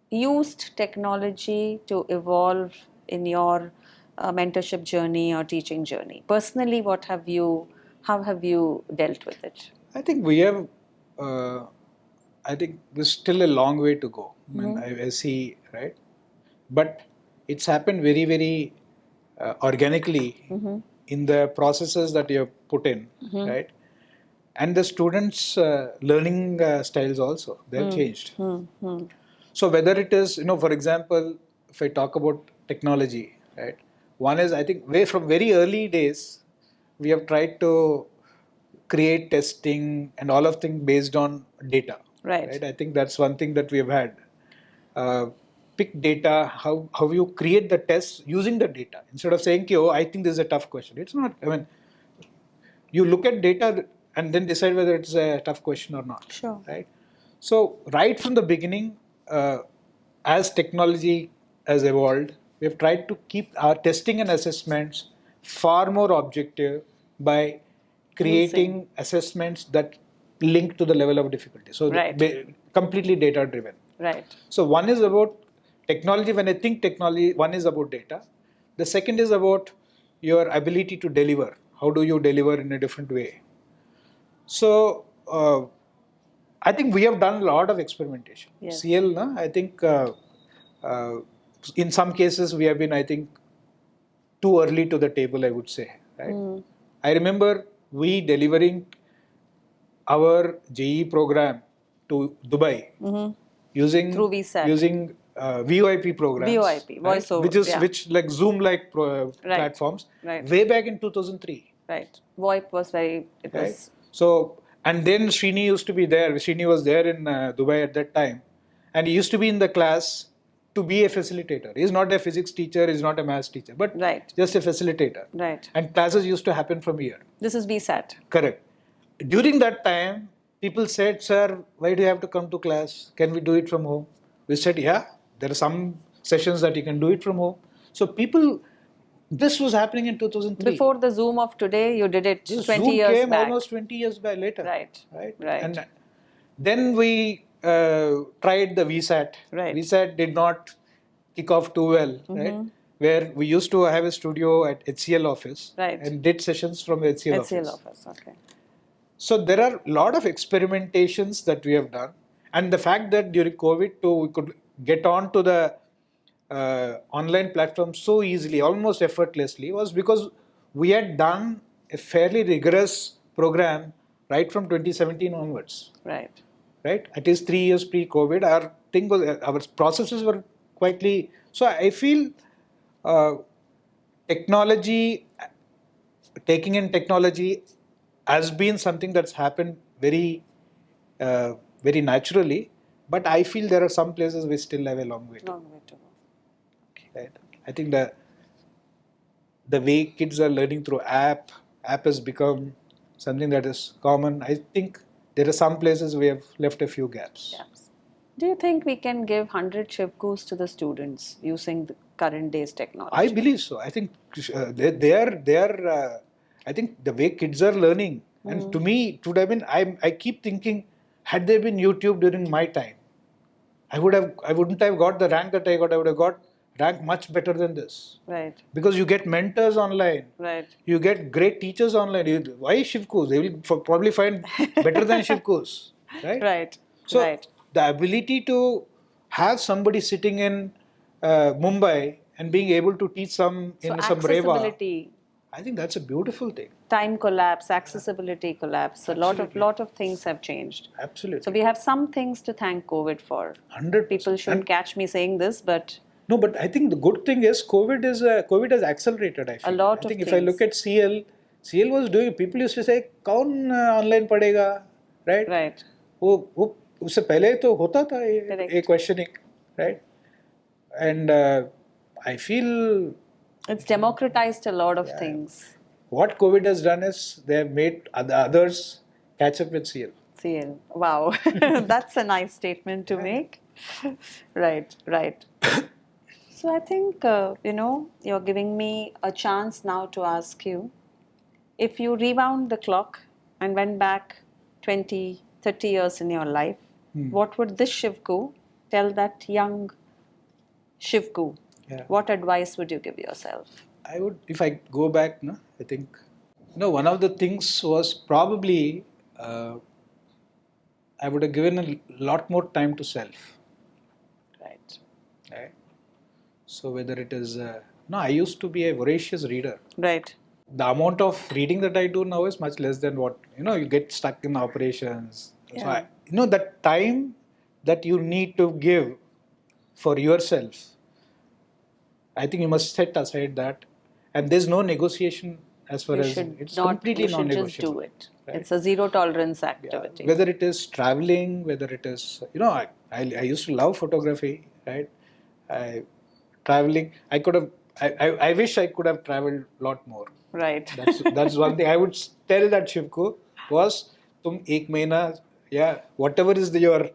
A: used technology to evolve in your mentorship journey or teaching journey? Personally, how have you dealt with it?
B: I think we have, I think there's still a long way to go. I mean, I see, right? But it's happened very, very organically in the processes that you have put in, right? And the students' learning styles also, they've changed. So whether it is, for example, if I talk about technology, right? One is, I think, from very early days, we have tried to create testing and all of things based on data.
A: Right.
B: I think that's one thing that we have had. Pick data, how you create the tests using the data. Instead of saying, oh, I think this is a tough question. It's not. I mean, you look at data and then decide whether it's a tough question or not.
A: Sure.
B: Right? So right from the beginning, as technology has evolved, we have tried to keep our testing and assessments far more objective by creating assessments that link to the level of difficulty. So completely data driven.
A: Right.
B: So one is about technology. When I think technology, one is about data. The second is about your ability to deliver. How do you deliver in a different way? So I think we have done a lot of experimentation.
A: Yes.
B: CL, I think uh, in some cases we have been, I think, too early to the table, I would say. Right? I remember we delivering our JE program to Dubai using
A: through VSAT.
B: using VoIP programs,
A: VoIP, voice over,
B: which like Zoom-like platforms, way back in 2003.
A: Right. VoIP was very. It was.
B: So, and then Srini used to be there. Srini was there in Dubai at that time, and he used to be in the class to be a facilitator. He's not a physics teacher. He's not a maths teacher, but just a facilitator.
A: Right.
B: And classes used to happen from here.
A: This is VSAT.
B: Correct. During that time, people said, "Sir, why do you have to come to class? Can we do it from home?" We said, "Yeah, there are some sessions that you can do it from home." So people, this was happening in 2003.
A: Before the Zoom of today, you did it 20
B: Zoom
A: years
B: came
A: back.
B: almost 20 years back later.
A: Right.
B: And then we tried the VSAT. VSAT did not kick off too well, right? Where we used to have a studio at HCL office and did sessions from the HCL office.
A: Okay.
B: So there are a lot of experimentations that we have done, and the fact that during COVID too we could get on to the online platform so easily, almost effortlessly, was because we had done a fairly rigorous program right from 2017 onwards. Right. At least 3 years pre-COVID, our processes were quietly. So I feel technology, taking in technology, has been something that's happened very, very naturally. But I feel there are some places we still have a long way to go. Right? I think the way kids are learning through app has become something that is common. I think there are some places we have left a few gaps.
A: Do you think we can give 100 Shivkus to the students using the current day's technology?
B: I believe so. I think they are. I think the way kids are learning, and to me, I keep thinking, had there been YouTube during my time, I wouldn't have got the rank that I got. I would have got rank much better than this.
A: Right.
B: Because you get mentors online.
A: Right.
B: You get great teachers online. Why Shivkus? They will probably find better than Shivkus. Right.
A: Right.
B: So the ability to have somebody sitting in Mumbai and being able to teach some in some Reva, I think that's a beautiful thing.
A: Time collapse, accessibility collapse. A lot of things have changed.
B: Absolutely.
A: So we have some things to thank COVID for.
B: 100%.
A: People shouldn't catch me saying this, but
B: No, but I think the good thing is COVID has accelerated. I feel.
A: lot
B: I
A: of
B: think if I look
A: things.
B: at CL was doing. People used to say, "कौन online पढ़ेगा?" Right?
A: Right.
B: वो उससे पहले तो होता था ये
A: Correct.
B: questioning, right? And I feel
A: It's democratized a lot of
B: Yeah.
A: things.
B: what COVID has done is they have made others catch up with CL.
A: CL. Wow. That's a nice statement to make. Right, right. So I think, you're giving me a chance now to ask you, if you rewound the clock and went back 20, 30 years in your life, what would this Shivku tell that young Shivku?
B: Yeah.
A: What advice would you give yourself?
B: I would, if I go back, no, I think, one of the things was probably I would have given a lot more time to self.
A: Right.
B: Right? So whether it is, I used to be a voracious reader.
A: Right.
B: The amount of reading that I do now is much less than what, you get stuck in operations.
A: Yeah.
B: So, that time that you need to give for yourself, I think you must set aside that. And there's no negotiation as far as it's completely
A: you should
B: non-negotiable.
A: just do it.
B: Right?
A: It's a zero tolerance
B: Yeah.
A: activity.
B: Whether it is traveling, whether it is, I used to love photography, right? Traveling, I wish I could have traveled a lot more.
A: Right.
B: That's one thing I would tell that Shivku was, tum ek mahina, whatever is your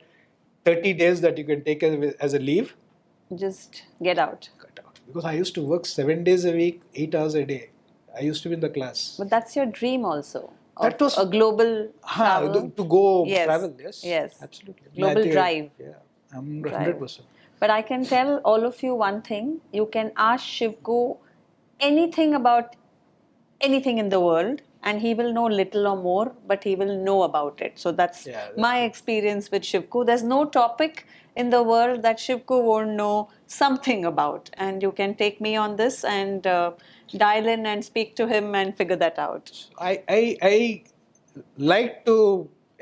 B: 30 days that you can take as a leave,
A: Just get out.
B: cut out. Because I used to work 7 days a week, 8 hours a day. I used to be in the class.
A: But that's your dream also.
B: That was
A: a global travel.
B: to go
A: Yes.
B: travel. Yes,
A: Yes.
B: absolutely.
A: Global drive.
B: I'm
A: Drive.
B: 100%.
A: But I can tell all of you one thing. You can ask Shivku anything about anything in the world and he will know little or more, but he will know about it. So that's my experience with Shivku. There's no topic in the world that Shivku won't know something about. And you can take me on this and dial in and speak to him and figure that out.
B: I like to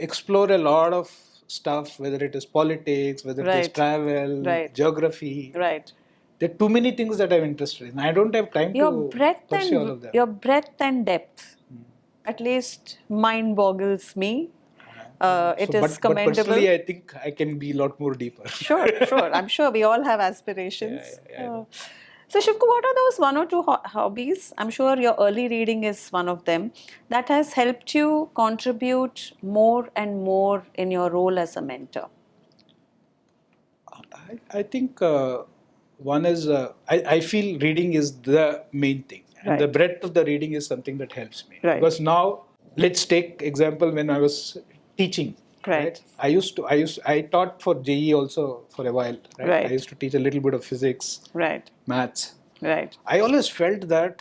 B: explore a lot of stuff, whether it is politics, whether it is travel, geography.
A: Right.
B: There are too many things that I'm interested in. I don't have time to pursue all of them.
A: Your breadth and depth, at least mind boggles me. It is commendable.
B: But personally, I think I can be a lot more deeper.
A: Sure. I'm sure we all have aspirations. So Shivku, what are those one or two hobbies? I'm sure your early reading is one of them that has helped you contribute more and more in your role as a mentor.
B: I think one is, I feel reading is the main thing. And the breadth of the reading is something that helps me.
A: Right.
B: Because now, let's take example when I was teaching.
A: Right.
B: I taught for JE also for a while. Right. I used to teach a little bit of physics.
A: Right.
B: Maths.
A: Right.
B: I always felt that,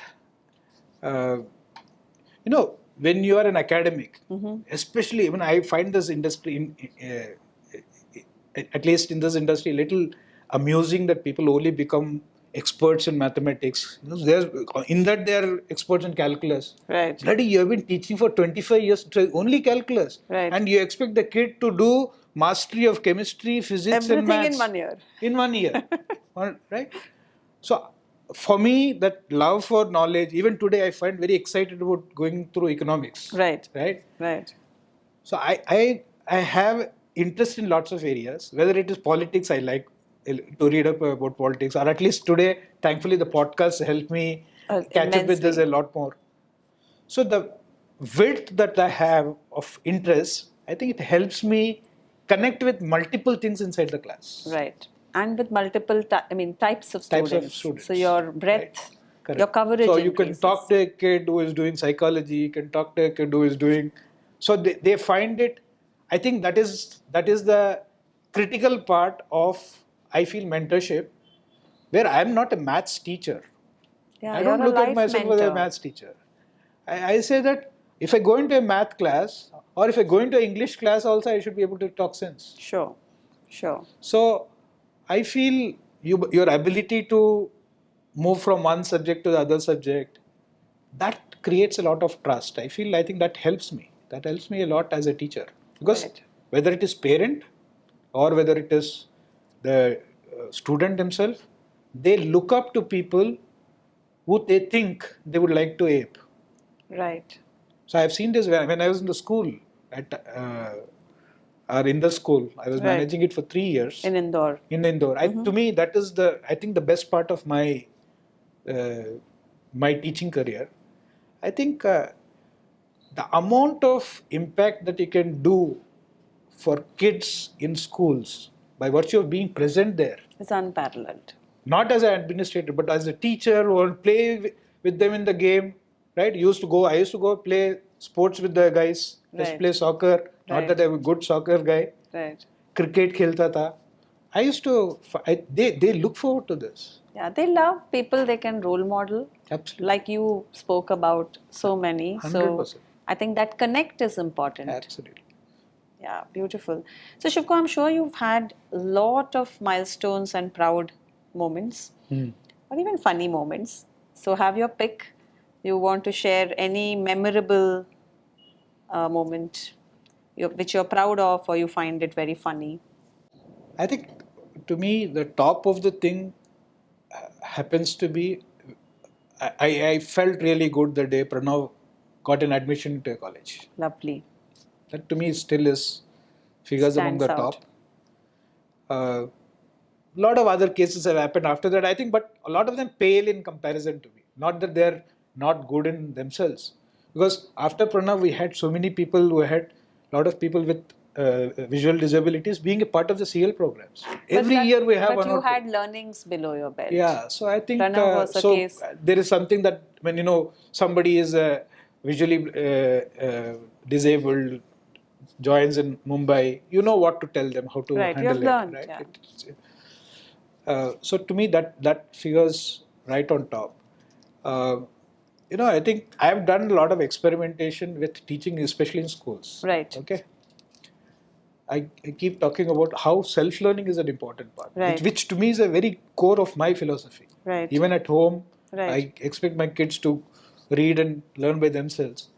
B: when you are an academic, especially when I find this industry, at least in this industry, a little amusing that people only become experts in mathematics. In that they are experts in calculus.
A: Right.
B: Bloody, you have been teaching for 25 years, only calculus.
A: Right.
B: And you expect the kid to do mastery of chemistry, physics and maths.
A: Everything in 1 year.
B: In 1 year. Right? So, for me, that love for knowledge, even today I find very excited about going through economics.
A: Right.
B: Right?
A: Right.
B: So, I have interest in lots of areas. Whether it is politics, I like to read up about politics, or at least today, thankfully, the podcasts help me catch up with this a lot more. So the width that I have of interest, I think it helps me connect with multiple things inside the class.
A: Right. And with multiple types of students. So your breadth, your coverage.
B: So you can talk to a kid who is doing psychology, you can talk to a kid who is doing. So they find it. I think that is the critical part of, I feel, mentorship, where I am not a maths teacher.
A: Yeah,
B: I don't look at myself as a maths teacher. I say that if I go into a math class or if I go into an English class also, I should be able to talk sense.
A: Sure.
B: So I feel your ability to move from one subject to the other subject, that creates a lot of trust. I think that helps me. That helps me a lot as a teacher. Because whether it is parent or whether it is the student himself, they look up to people who they think they would like to ape.
A: Right.
B: So I've seen this when I was in the school at or in the school. I was
A: Right.
B: managing it for 3 years
A: In Indore.
B: in Indore. To me, that is I think the best part of my my teaching career. I think the amount of impact that you can do for kids in schools by virtue of being present there,
A: It's unparalleled.
B: not as an administrator but as a teacher or play with them in the game, right? I used to go play sports with the guys. Let's
A: Right.
B: play soccer. Not
A: Right.
B: that I'm a good soccer guy.
A: Right.
B: Cricket khelta tha. I used to. They look forward to this.
A: Yeah, they love people they can role model.
B: Absolutely.
A: Like you spoke about so many. So
B: 100%.
A: I think that connect is important.
B: Absolutely.
A: Yeah, beautiful. So Shivku, I'm sure you've had a lot of milestones and proud moments, or even funny moments. So have your pick. You want to share any memorable moment which you're proud of, or you find it very funny?
B: I think to me the top of the thing happens to be I felt really good the day Pranav got an admission to a college.
A: Lovely.
B: That to me still is figures among
A: Stands
B: the
A: out.
B: top. A lot of other cases have happened after that, I think, but a lot of them pale in comparison to me. Not that they're not good in themselves. Because after Pranav, we had so many people who had a lot of people with visual disabilities being a part of the CL programs. Every year we have
A: But
B: one
A: you
B: or two.
A: had learnings below your belt.
B: Yeah, so I think
A: Pranav was a case.
B: there is something that when somebody is visually disabled, joins in Mumbai, you know what to tell them, how to
A: Right, you
B: handle
A: have
B: it.
A: learned,
B: Right?
A: yeah.
B: So to me that figures right on top. I think I have done a lot of experimentation with teaching, especially in schools.
A: Right.
B: Okay. I keep talking about how self-learning is an important part,
A: Right.
B: which to me is a very core of my philosophy.
A: Right.
B: Even at home,
A: Right.
B: I expect my kids to read and learn by themselves.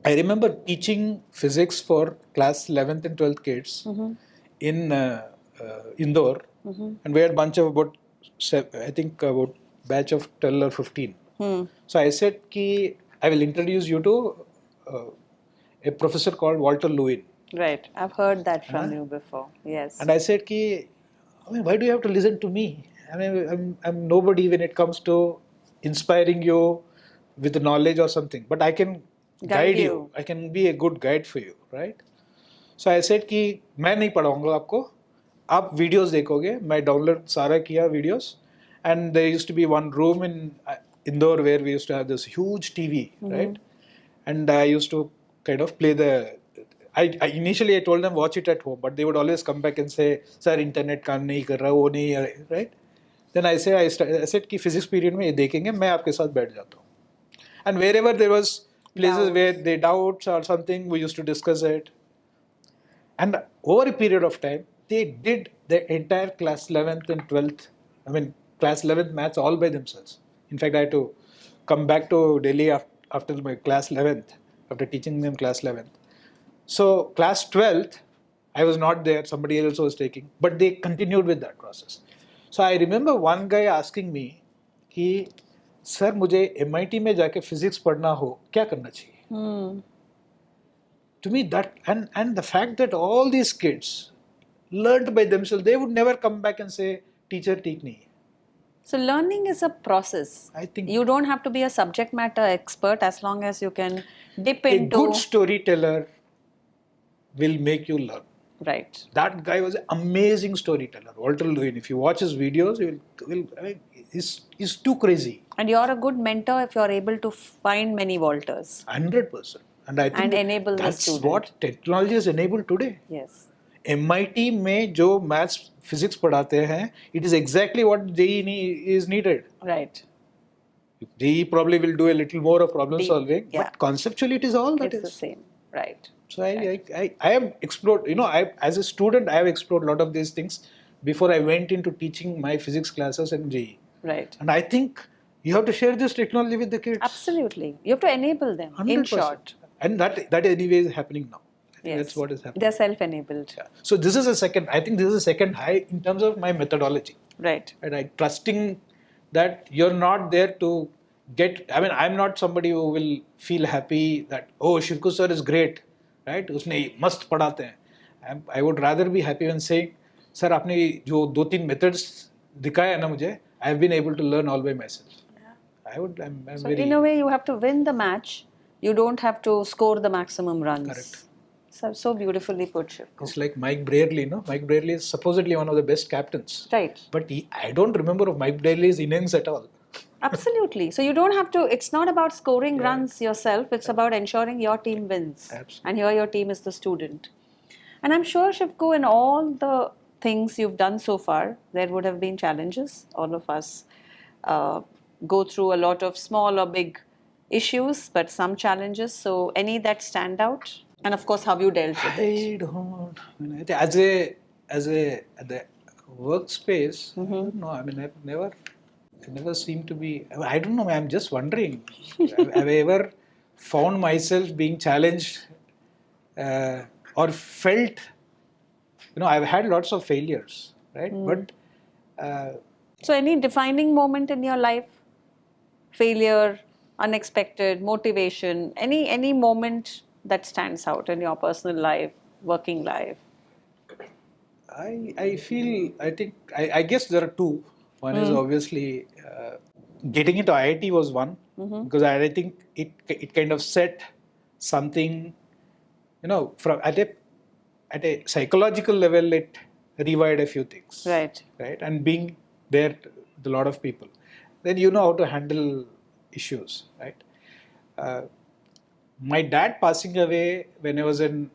B: I remember teaching physics for class 11th and 12th kids in Indore, and we had a bunch of about batch of 12 or 15. So I said ki I will introduce you to a professor called Walter Lewin.
A: Right. I've heard that from you before. Yes.
B: And I said ki, why do you have to listen to me? I mean, I'm nobody when it comes to inspiring you with the knowledge or something, but I can guide you. I can be a good guide for you, right? So I said कि मैं नहीं पढ़ाऊंगा आपको, आप videos देखोगे. मैं download सारा किया videos, and there used to be one room in Indore where we used to have this huge TV, right? And I used to kind of play initially I told them watch it at home, but they would always come back and say, "Sir, internet काम नहीं कर रहा, वो नहीं," right? Then I said कि physics period में ये देखेंगे, मैं आपके साथ बैठ जाता हूँ. And wherever there was places where they doubts or something, we used to discuss it. And over a period of time, they did the entire class 11th and 12th, class 11th maths all by themselves. In fact, I had to come back to Delhi after my class 11th, after teaching them class 11th. So class 12th, I was not there, somebody else was taking, but they continued with that process. So I remember one guy asking me कि sir मुझे MIT में जाके physics पढ़ना हो क्या करना चाहिए? To me that and the fact that all these kids learned by themselves, they would never come back and say teacher ठीक नहीं है.
A: So learning is a process.
B: I think
A: you don't have to be a subject matter expert as long as you can dip into.
B: A good storyteller will make you learn.
A: Right.
B: That guy was an amazing storyteller, Walter Lewin. If you watch his videos, he's too crazy.
A: And you're a good mentor if you're able to find many Walters.
B: 100%. And I think
A: enable the
B: that's
A: student.
B: what technology has enabled today.
A: Yes.
B: MIT में जो maths physics पढ़ाते हैं, it is exactly what JEE is needed.
A: Right.
B: JEE probably will do a little more of problem solving, but conceptually it is all that
A: it's the same. Right.
B: So I have explored, as a student, I have explored a lot of these things before I went into teaching my physics classes in JEE.
A: Right.
B: And I think you have to share this technology with the kids.
A: Absolutely. You have to enable them,
B: 100%.
A: in short.
B: And that anyway is happening now.
A: Yes.
B: That's what is happening.
A: They're self-enabled.
B: Yeah. So I think this is a second high in terms of my methodology.
A: Right.
B: And trusting that you're not there to get. I mean, I'm not somebody who will feel happy that, oh, Shivku Sir is great, right? उसने मस्त पढ़ाते हैं. I would rather be happy when saying, Sir, आपने जो 2-3 methods दिखाया ना मुझे, I've been able to learn all by myself. I'm
A: So
B: very.
A: in a way, you have to win the match. You don't have to score the maximum runs.
B: Correct.
A: So beautifully put, Shivku.
B: It's like Mike Brearley, no? Mike Brearley is supposedly one of the best captains.
A: Right.
B: But I don't remember of Mike Brearley's innings at all.
A: Absolutely. So you don't have to, it's not about scoring runs yourself, it's about ensuring your team wins.
B: Absolutely.
A: And here your team is the student. And I'm sure, Shivku, in all the things you've done so far, there would have been challenges. All of us go through a lot of small or big issues, but some challenges. So any that stand out? And of course, how you dealt with it?
B: I don't. I mean, as a at the workspace, I don't know. I mean, I never seemed to be. I don't know. I'm just wondering. have I ever found myself being challenged or felt? I've had lots of failures, right? But
A: So any defining moment in your life? Failure, unexpected, motivation, any moment that stands out in your personal life, working life?
B: I guess there are two. One is obviously getting into IIT was one, because I think it kind of set something, from at a psychological level, it rewired a few things.
A: Right.
B: And being there with a lot of people, then you know how to handle issues, right? My dad passing away when I was in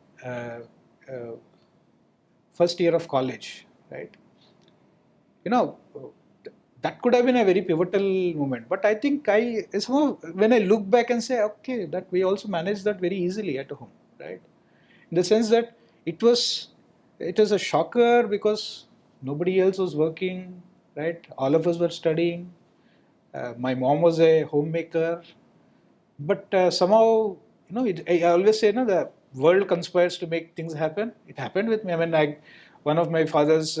B: first year of college, right? That could have been a very pivotal moment. But I think when I look back and say, okay, that we also managed that very easily at home, right? In the sense that it was a shocker because nobody else was working, right? All of us were studying. My mom was a homemaker. But somehow, I always say, the world conspires to make things happen. It happened with me. I mean, one of my father's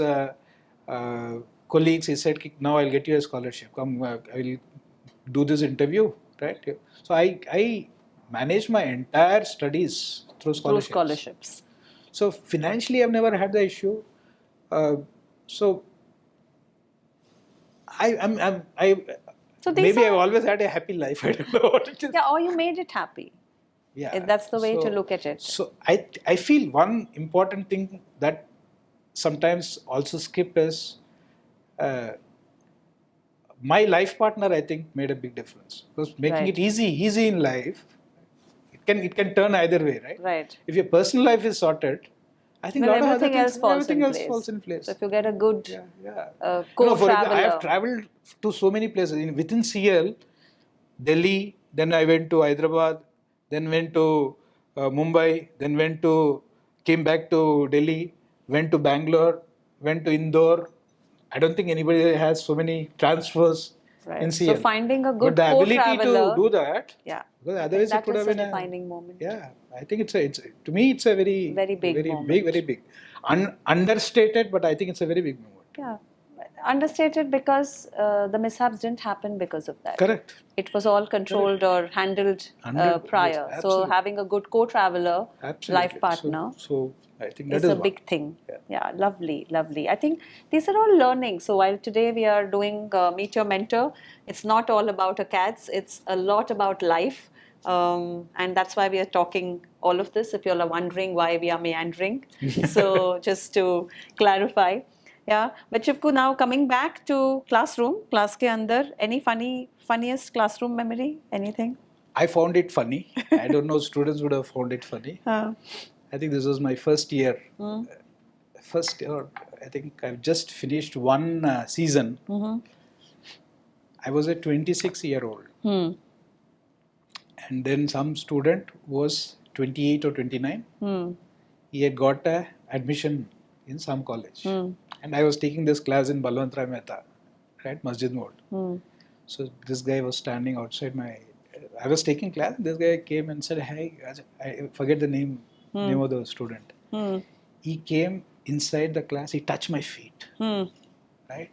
B: colleagues, he said, now I'll get you a scholarship. Come, I will do this interview, right? So I managed my entire studies through scholarships. So financially, I've never had the issue. So maybe I've always had a happy life. I don't know what it is.
A: Yeah, or you made it happy.
B: Yeah,
A: that's the way to look at it.
B: So I feel one important thing that sometimes also skip is my life partner. I think made a big difference, because making it easy in life, it can turn either way, right?
A: Right.
B: If your personal life is sorted, I think everything else falls in place.
A: So if you get a good
B: co-traveler. I have traveled to so many places within CL, Delhi. Then I went to Hyderabad. Then went to Mumbai. Then came back to Delhi. Went to Bangalore. Went to Indore. I don't think anybody has so many transfers in CL.
A: So finding a good
B: but the
A: co-traveler,
B: ability to do that.
A: Yeah.
B: Because otherwise it could have been
A: a defining moment.
B: Yeah, I think to me it's a very
A: big moment.
B: Very big. Understated, but I think it's a very big moment.
A: Yeah. Understated because the mishaps didn't happen because of that.
B: Correct.
A: It was all controlled or handled prior.
B: Yes,
A: so having a good co-traveler, life partner,
B: so I think that
A: is a big thing. Yeah, lovely. I think these are all learning. So while today we are doing Meet Your Mentor, it's not all about acads. It's a lot about life. And that's why we are talking all of this, if you all are wondering why we are meandering. So just to clarify. Yeah, but Shivku, now coming back to classroom, class ke andar, any funniest classroom memory, anything?
B: I found it funny. I don't know, students would have found it funny. I think this was my first year. First year, I think I've just finished one season. I was a 26-year-old. And then some student was 28 or 29. He had got an admission in some college. And I was taking this class in Balwant Rai Mehta, right, Masjid Mode. So this guy was standing outside I was taking class. This guy came and said, "Hey," I forget the name of the student. He came inside the class. He touched my feet, right?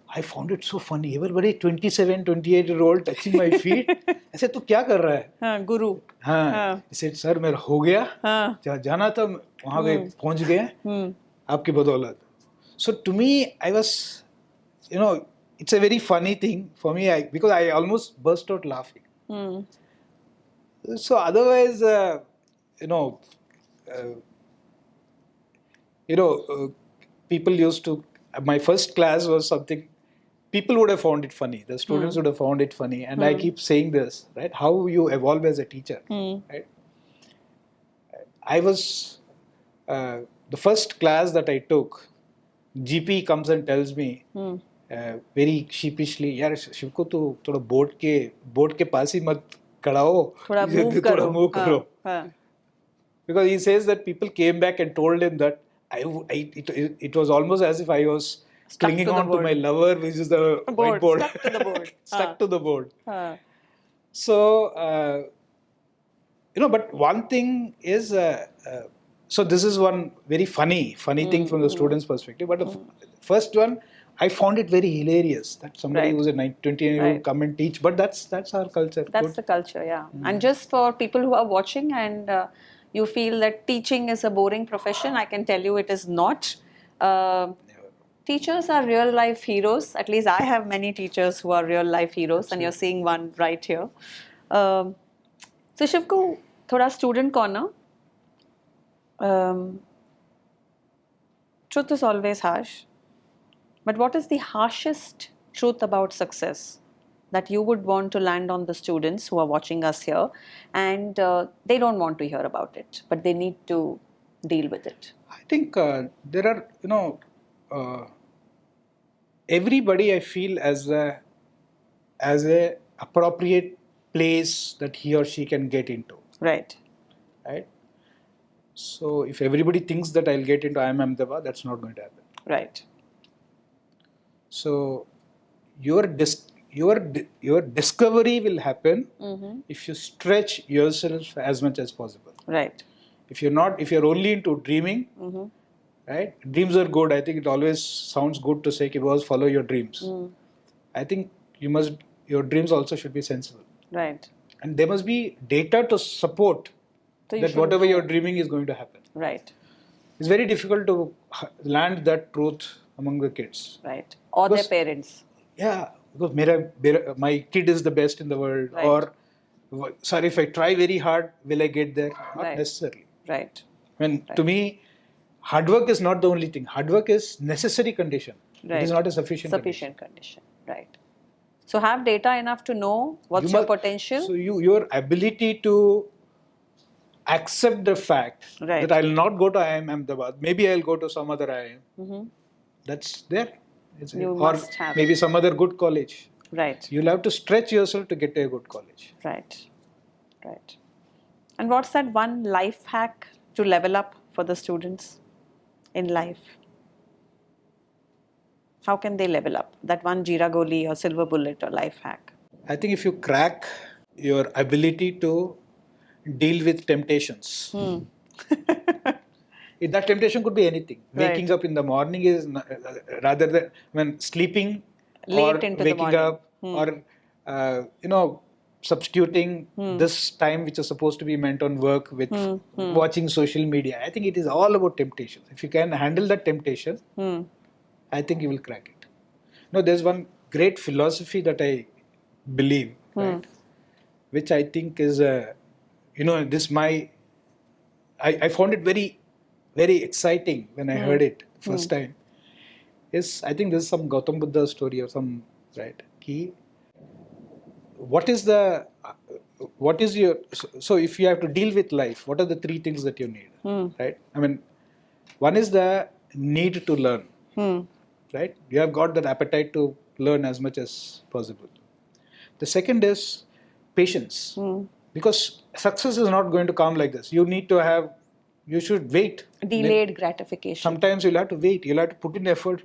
B: I found it so funny. Everybody 27, 28-year-old touching my feet. I said, "तू क्या कर रहा है?"
A: हाँ, गुरु.
B: हाँ. He said, "Sir, मेरा हो गया.
A: हाँ.
B: जहाँ जाना था वहाँ पे पहुँच गए. आपकी बदौलत." So to me, I was, it's a very funny thing for me because I almost burst out laughing. So otherwise, you know, uh, people used to. My first class was something. People would have found it funny. The students would have found it funny, and I keep saying this, right? How you evolve as a teacher, right? I was the first class that I took. GP comes and tells me very sheepishly, यार शिवको तो थोड़ा board के पास ही मत खड़ा हो, थोड़ा move करो. Because he says that people came back and told him that it was almost as if I was clinging on to my lover, which is the whiteboard.
A: Stuck to the board.
B: Stuck to the board. So, but one thing is, so this is one very funny thing from the student's perspective. But the first one, I found it very hilarious that somebody who's a 20-year-old come and teach. But that's our culture.
A: That's the culture, yeah. And just for people who are watching and you feel that teaching is a boring profession, I can tell you it is not. Teachers are real life heroes. At least I have many teachers who are real life heroes, and you're seeing one right here. So Shivku, thoda student corner. Truth is always harsh. But what is the harshest truth about success that you would want to land on the students who are watching us here, and they don't want to hear about it, but they need to deal with it?
B: I think there are, everybody I feel as a appropriate place that he or she can get into.
A: Right.
B: So if everybody thinks that I'll get into IIM Ahmedabad, that's not going to happen.
A: Right.
B: So your discovery will happen if you stretch yourself as much as possible.
A: Right.
B: If you're only into dreaming, right? Dreams are good. I think it always sounds good to say, "Boss, follow your dreams." I think your dreams also should be sensible.
A: Right.
B: And there must be data to support that whatever you're dreaming is going to happen.
A: Right.
B: It's very difficult to land that truth among the kids.
A: Right. Or their parents.
B: Yeah, because my kid is the best in the world.
A: Right.
B: Or, sorry, if I try very hard, will I get there? Not necessarily.
A: Right.
B: To me, hard work is not the only thing. Hard work is necessary condition. It is not a sufficient
A: condition. Right. So have data enough to know what's your potential.
B: So your ability to accept the fact that I'll not go to IIM Ahmedabad, maybe I'll go to some other IIM. That's there. Or maybe some other good college.
A: Right.
B: You'll have to stretch yourself to get to a good college.
A: Right. And what's that one life hack to level up for the students in life? How can they level up? That one Jeera Goli or silver bullet or life hack?
B: I think if you crack your ability to deal with temptations. That temptation could be anything. Waking up in the morning is rather than when sleeping
A: late
B: or
A: into
B: waking up or substituting this time which is supposed to be meant on work with watching social media. I think it is all about temptation. If you can handle that temptation, I think you will crack it. There's one great philosophy that I believe, right, which I think is I found it very, very exciting when I heard it first time. I think this is some Gautam Buddha story or some, right? What is your, so if you have to deal with life, what are the three things that you need, right? I mean, one is the need to learn, right? You have got that appetite to learn as much as possible. The second is patience, because success is not going to come like this. You should wait.
A: Delayed gratification.
B: Sometimes you'll have to wait. You'll have to put in effort.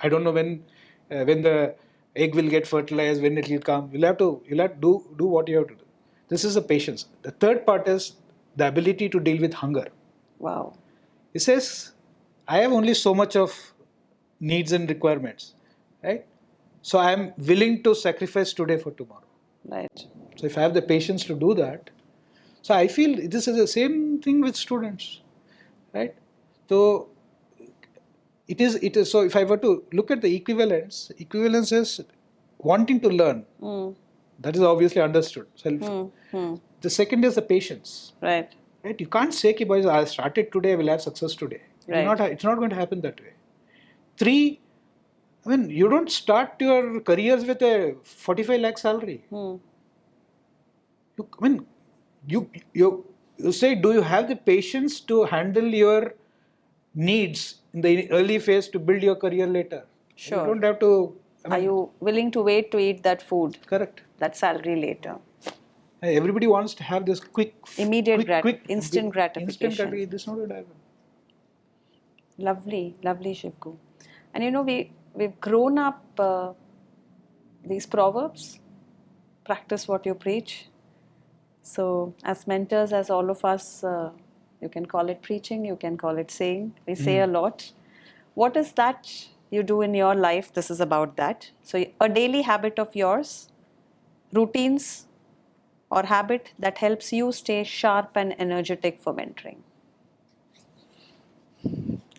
B: I don't know when the egg will get fertilized, when it will come. You'll have to do what you have to do. This is the patience. The third part is the ability to deal with hunger.
A: Wow.
B: He says, I have only so much of needs and requirements. right? So I am willing to sacrifice today for tomorrow.
A: Right.
B: So if I have the patience to do that, so I feel this is the same thing with students, right? So it is. So if I were to look at the equivalence is wanting to learn. That is obviously understood. The second is the patience.
A: Right.
B: Right? You can't say, boys, I started today, I will have success today.
A: Right.
B: It's not going to happen that way. 3, I mean, you don't start your careers with a 45 lakh salary. You say, do you have the patience to handle your needs in the early phase to build your career later?
A: Sure.
B: You don't have to.
A: Are you willing to wait to eat that food?
B: Correct.
A: That salary later.
B: Everybody wants to have this
A: Immediate instant
B: instant
A: gratification.
B: gratification. This is not going to happen.
A: Lovely, lovely, Shivku. And we've grown up these proverbs, practice what you preach. So as mentors, as all of us, you can call it preaching, you can call it saying. We say a lot. What is that you do in your life? This is about that. So a daily habit of yours, routines or habit that helps you stay sharp and energetic for mentoring.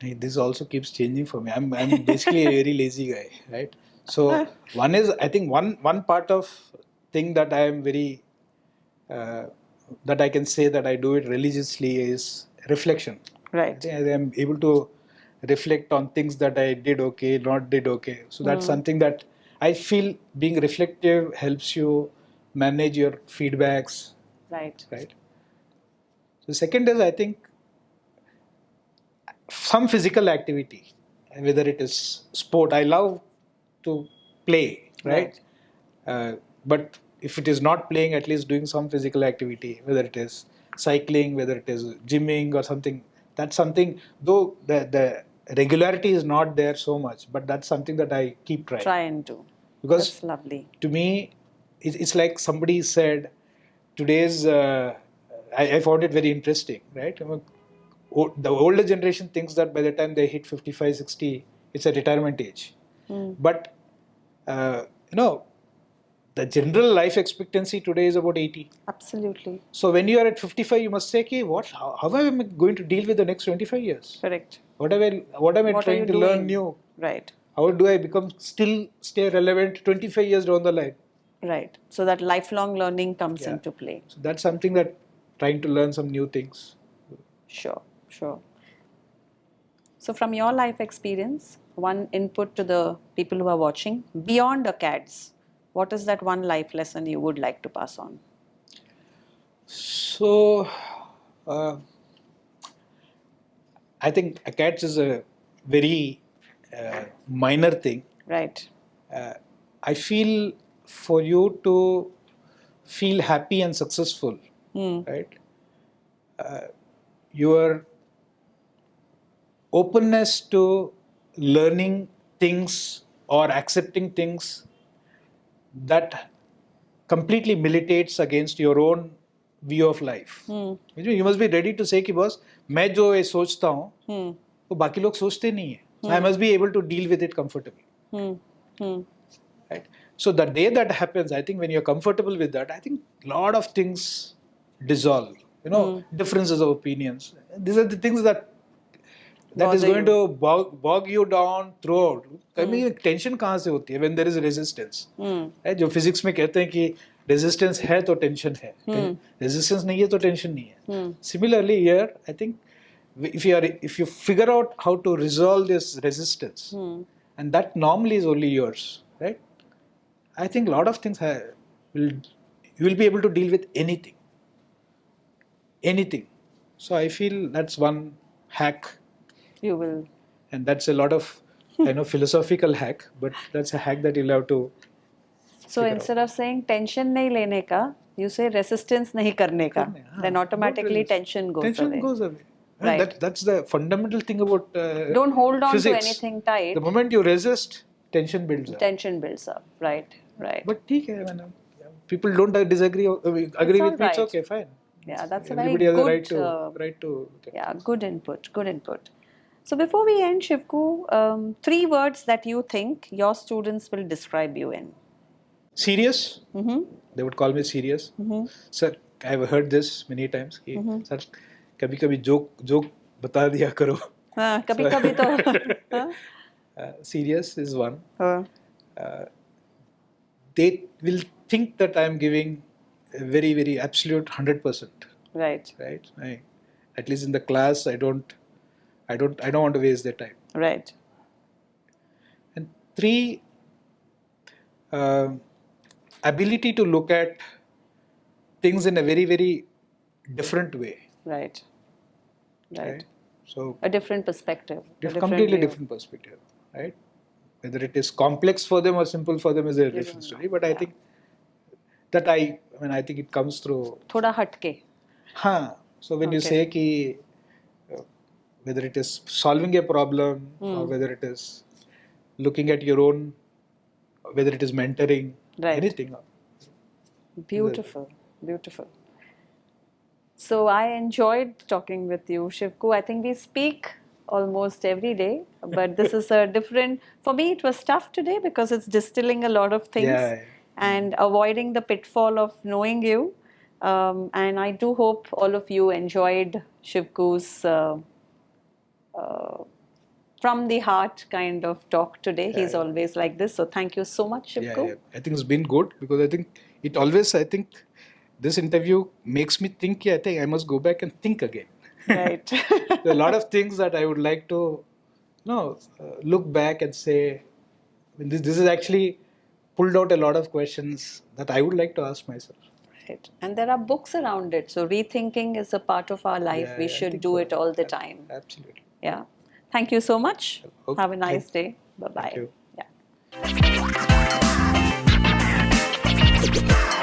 B: This also keeps changing for me. I'm basically a very lazy guy, right? So one is, I think one part of thing that I am very that I can say that I do it religiously is reflection.
A: Right.
B: I think I am able to reflect on things that I did okay, not did okay. So that's something that I feel being reflective helps you manage your feedbacks.
A: Right.
B: Right. So second is, I think, some physical activity, whether it is sport. I love to play, right? But if it is not playing, at least doing some physical activity, whether it is cycling, whether it is gymming or something. That's something, though the regularity is not there so much, but that's something that I keep trying.
A: Try and do.
B: Because
A: that's lovely.
B: To me, it's like somebody said, today's, I found it very interesting, right? The older generation thinks that by the time they hit 55, 60, it's a retirement age. But, the general life expectancy today is about 80.
A: Absolutely.
B: So when you are at 55, you must say, okay, how am I going to deal with the next 25 years?
A: Correct.
B: What am I trying to learn new?
A: Right.
B: How do I stay relevant 25 years down the line?
A: Right. So that lifelong learning comes into play.
B: So that's something that trying to learn some new things.
A: Sure. So from your life experience, one input to the people who are watching, beyond acads, what is that one life lesson you would like to pass on?
B: So, I think acads is a very minor thing.
A: Right.
B: I feel for you to feel happy and successful, right? Your openness to learning things or accepting things that completely militates against your own view of life. You must be ready to say कि boss मैं जो ये सोचता हूँ वो बाकी लोग सोचते नहीं है. So I must be able to deal with it comfortably. Right? So the day that happens, I think when you're comfortable with that, I think a lot of things dissolve. Differences of opinions. These are the things that is going to bog you down throughout. कभी tension कहाँ से होती है when there is resistance? जो physics में कहते हैं कि resistance है तो टेंशन है, resistance नहीं है तो टेंशन नहीं है. Similarly here, I think if you figure out how to resolve this resistance, and that normally is only yours, right? I think a lot of things you will be able to deal with anything. So I feel that's one hack.
A: You will.
B: And that's a lot of, philosophical hack, but that's a hack that you'll have to.
A: So instead of saying tension nahi lene ka, you say resistance nahi karne ka. Then automatically tension goes away.
B: Right. That's the fundamental thing about
A: don't hold on
B: physics.
A: To anything tight.
B: The moment you resist, tension builds up. Right. But people don't agree with me. It's okay, fine.
A: Yeah, that's
B: everybody
A: a very
B: has
A: good,
B: a right to.
A: Yeah, good input. So before we end, Shivku, 3 words that you think your students will describe you in.
B: Serious.
A: Mm-hmm.
B: They would call me serious.
A: Mm-hmm.
B: Sir, I've heard this many times. कि,
A: Mm-hmm.
B: Sir, कभी कभी joke बता दिया करो.
A: हाँ, कभी
B: So-
A: कभी तो
B: serious is one.
A: हाँ.
B: They will think that I am giving a very, very absolute 100%.
A: Right.
B: Right? At least in the class, I don't want to waste their time.
A: Right.
B: And 3, ability to look at things in a very, very different way.
A: Right. Right.
B: So
A: A different perspective.
B: completely
A: view.
B: different perspective, right? Whether it is complex for them or simple for them is a
A: You
B: different
A: don't
B: story.
A: know.
B: But I
A: Yeah.
B: think that I think it comes through.
A: थोड़ा हटके.
B: So when you
A: Okay.
B: say कि whether it is solving a problem or whether it is looking at your own, whether it is mentoring,
A: Right.
B: anything.
A: Beautiful. Beautiful. So I enjoyed talking with you, Shivku. I think we speak almost every day, but this is a different. For me, it was tough today because it's distilling a lot of things
B: Yeah.
A: and avoiding the pitfall of knowing you. And I do hope all of you enjoyed Shivku's from the heart kind of talk today. He's always like this. So thank you so much, Shivku.
B: Yeah. I think it's been good because I think it always, this interview makes me think, I think I must go back and think again.
A: Right.
B: There are a lot of things that I would like to look back and say, this is actually pulled out a lot of questions that I would like to ask myself.
A: Right. And there are books around it. So rethinking is a part of our life.
B: Yeah,
A: We
B: I
A: should
B: think
A: do
B: so.
A: it all the time.
B: Absolutely.
A: Yeah. Thank you so much.
B: Okay.
A: Have a nice day. Bye-bye.
B: Thank you.
A: Yeah.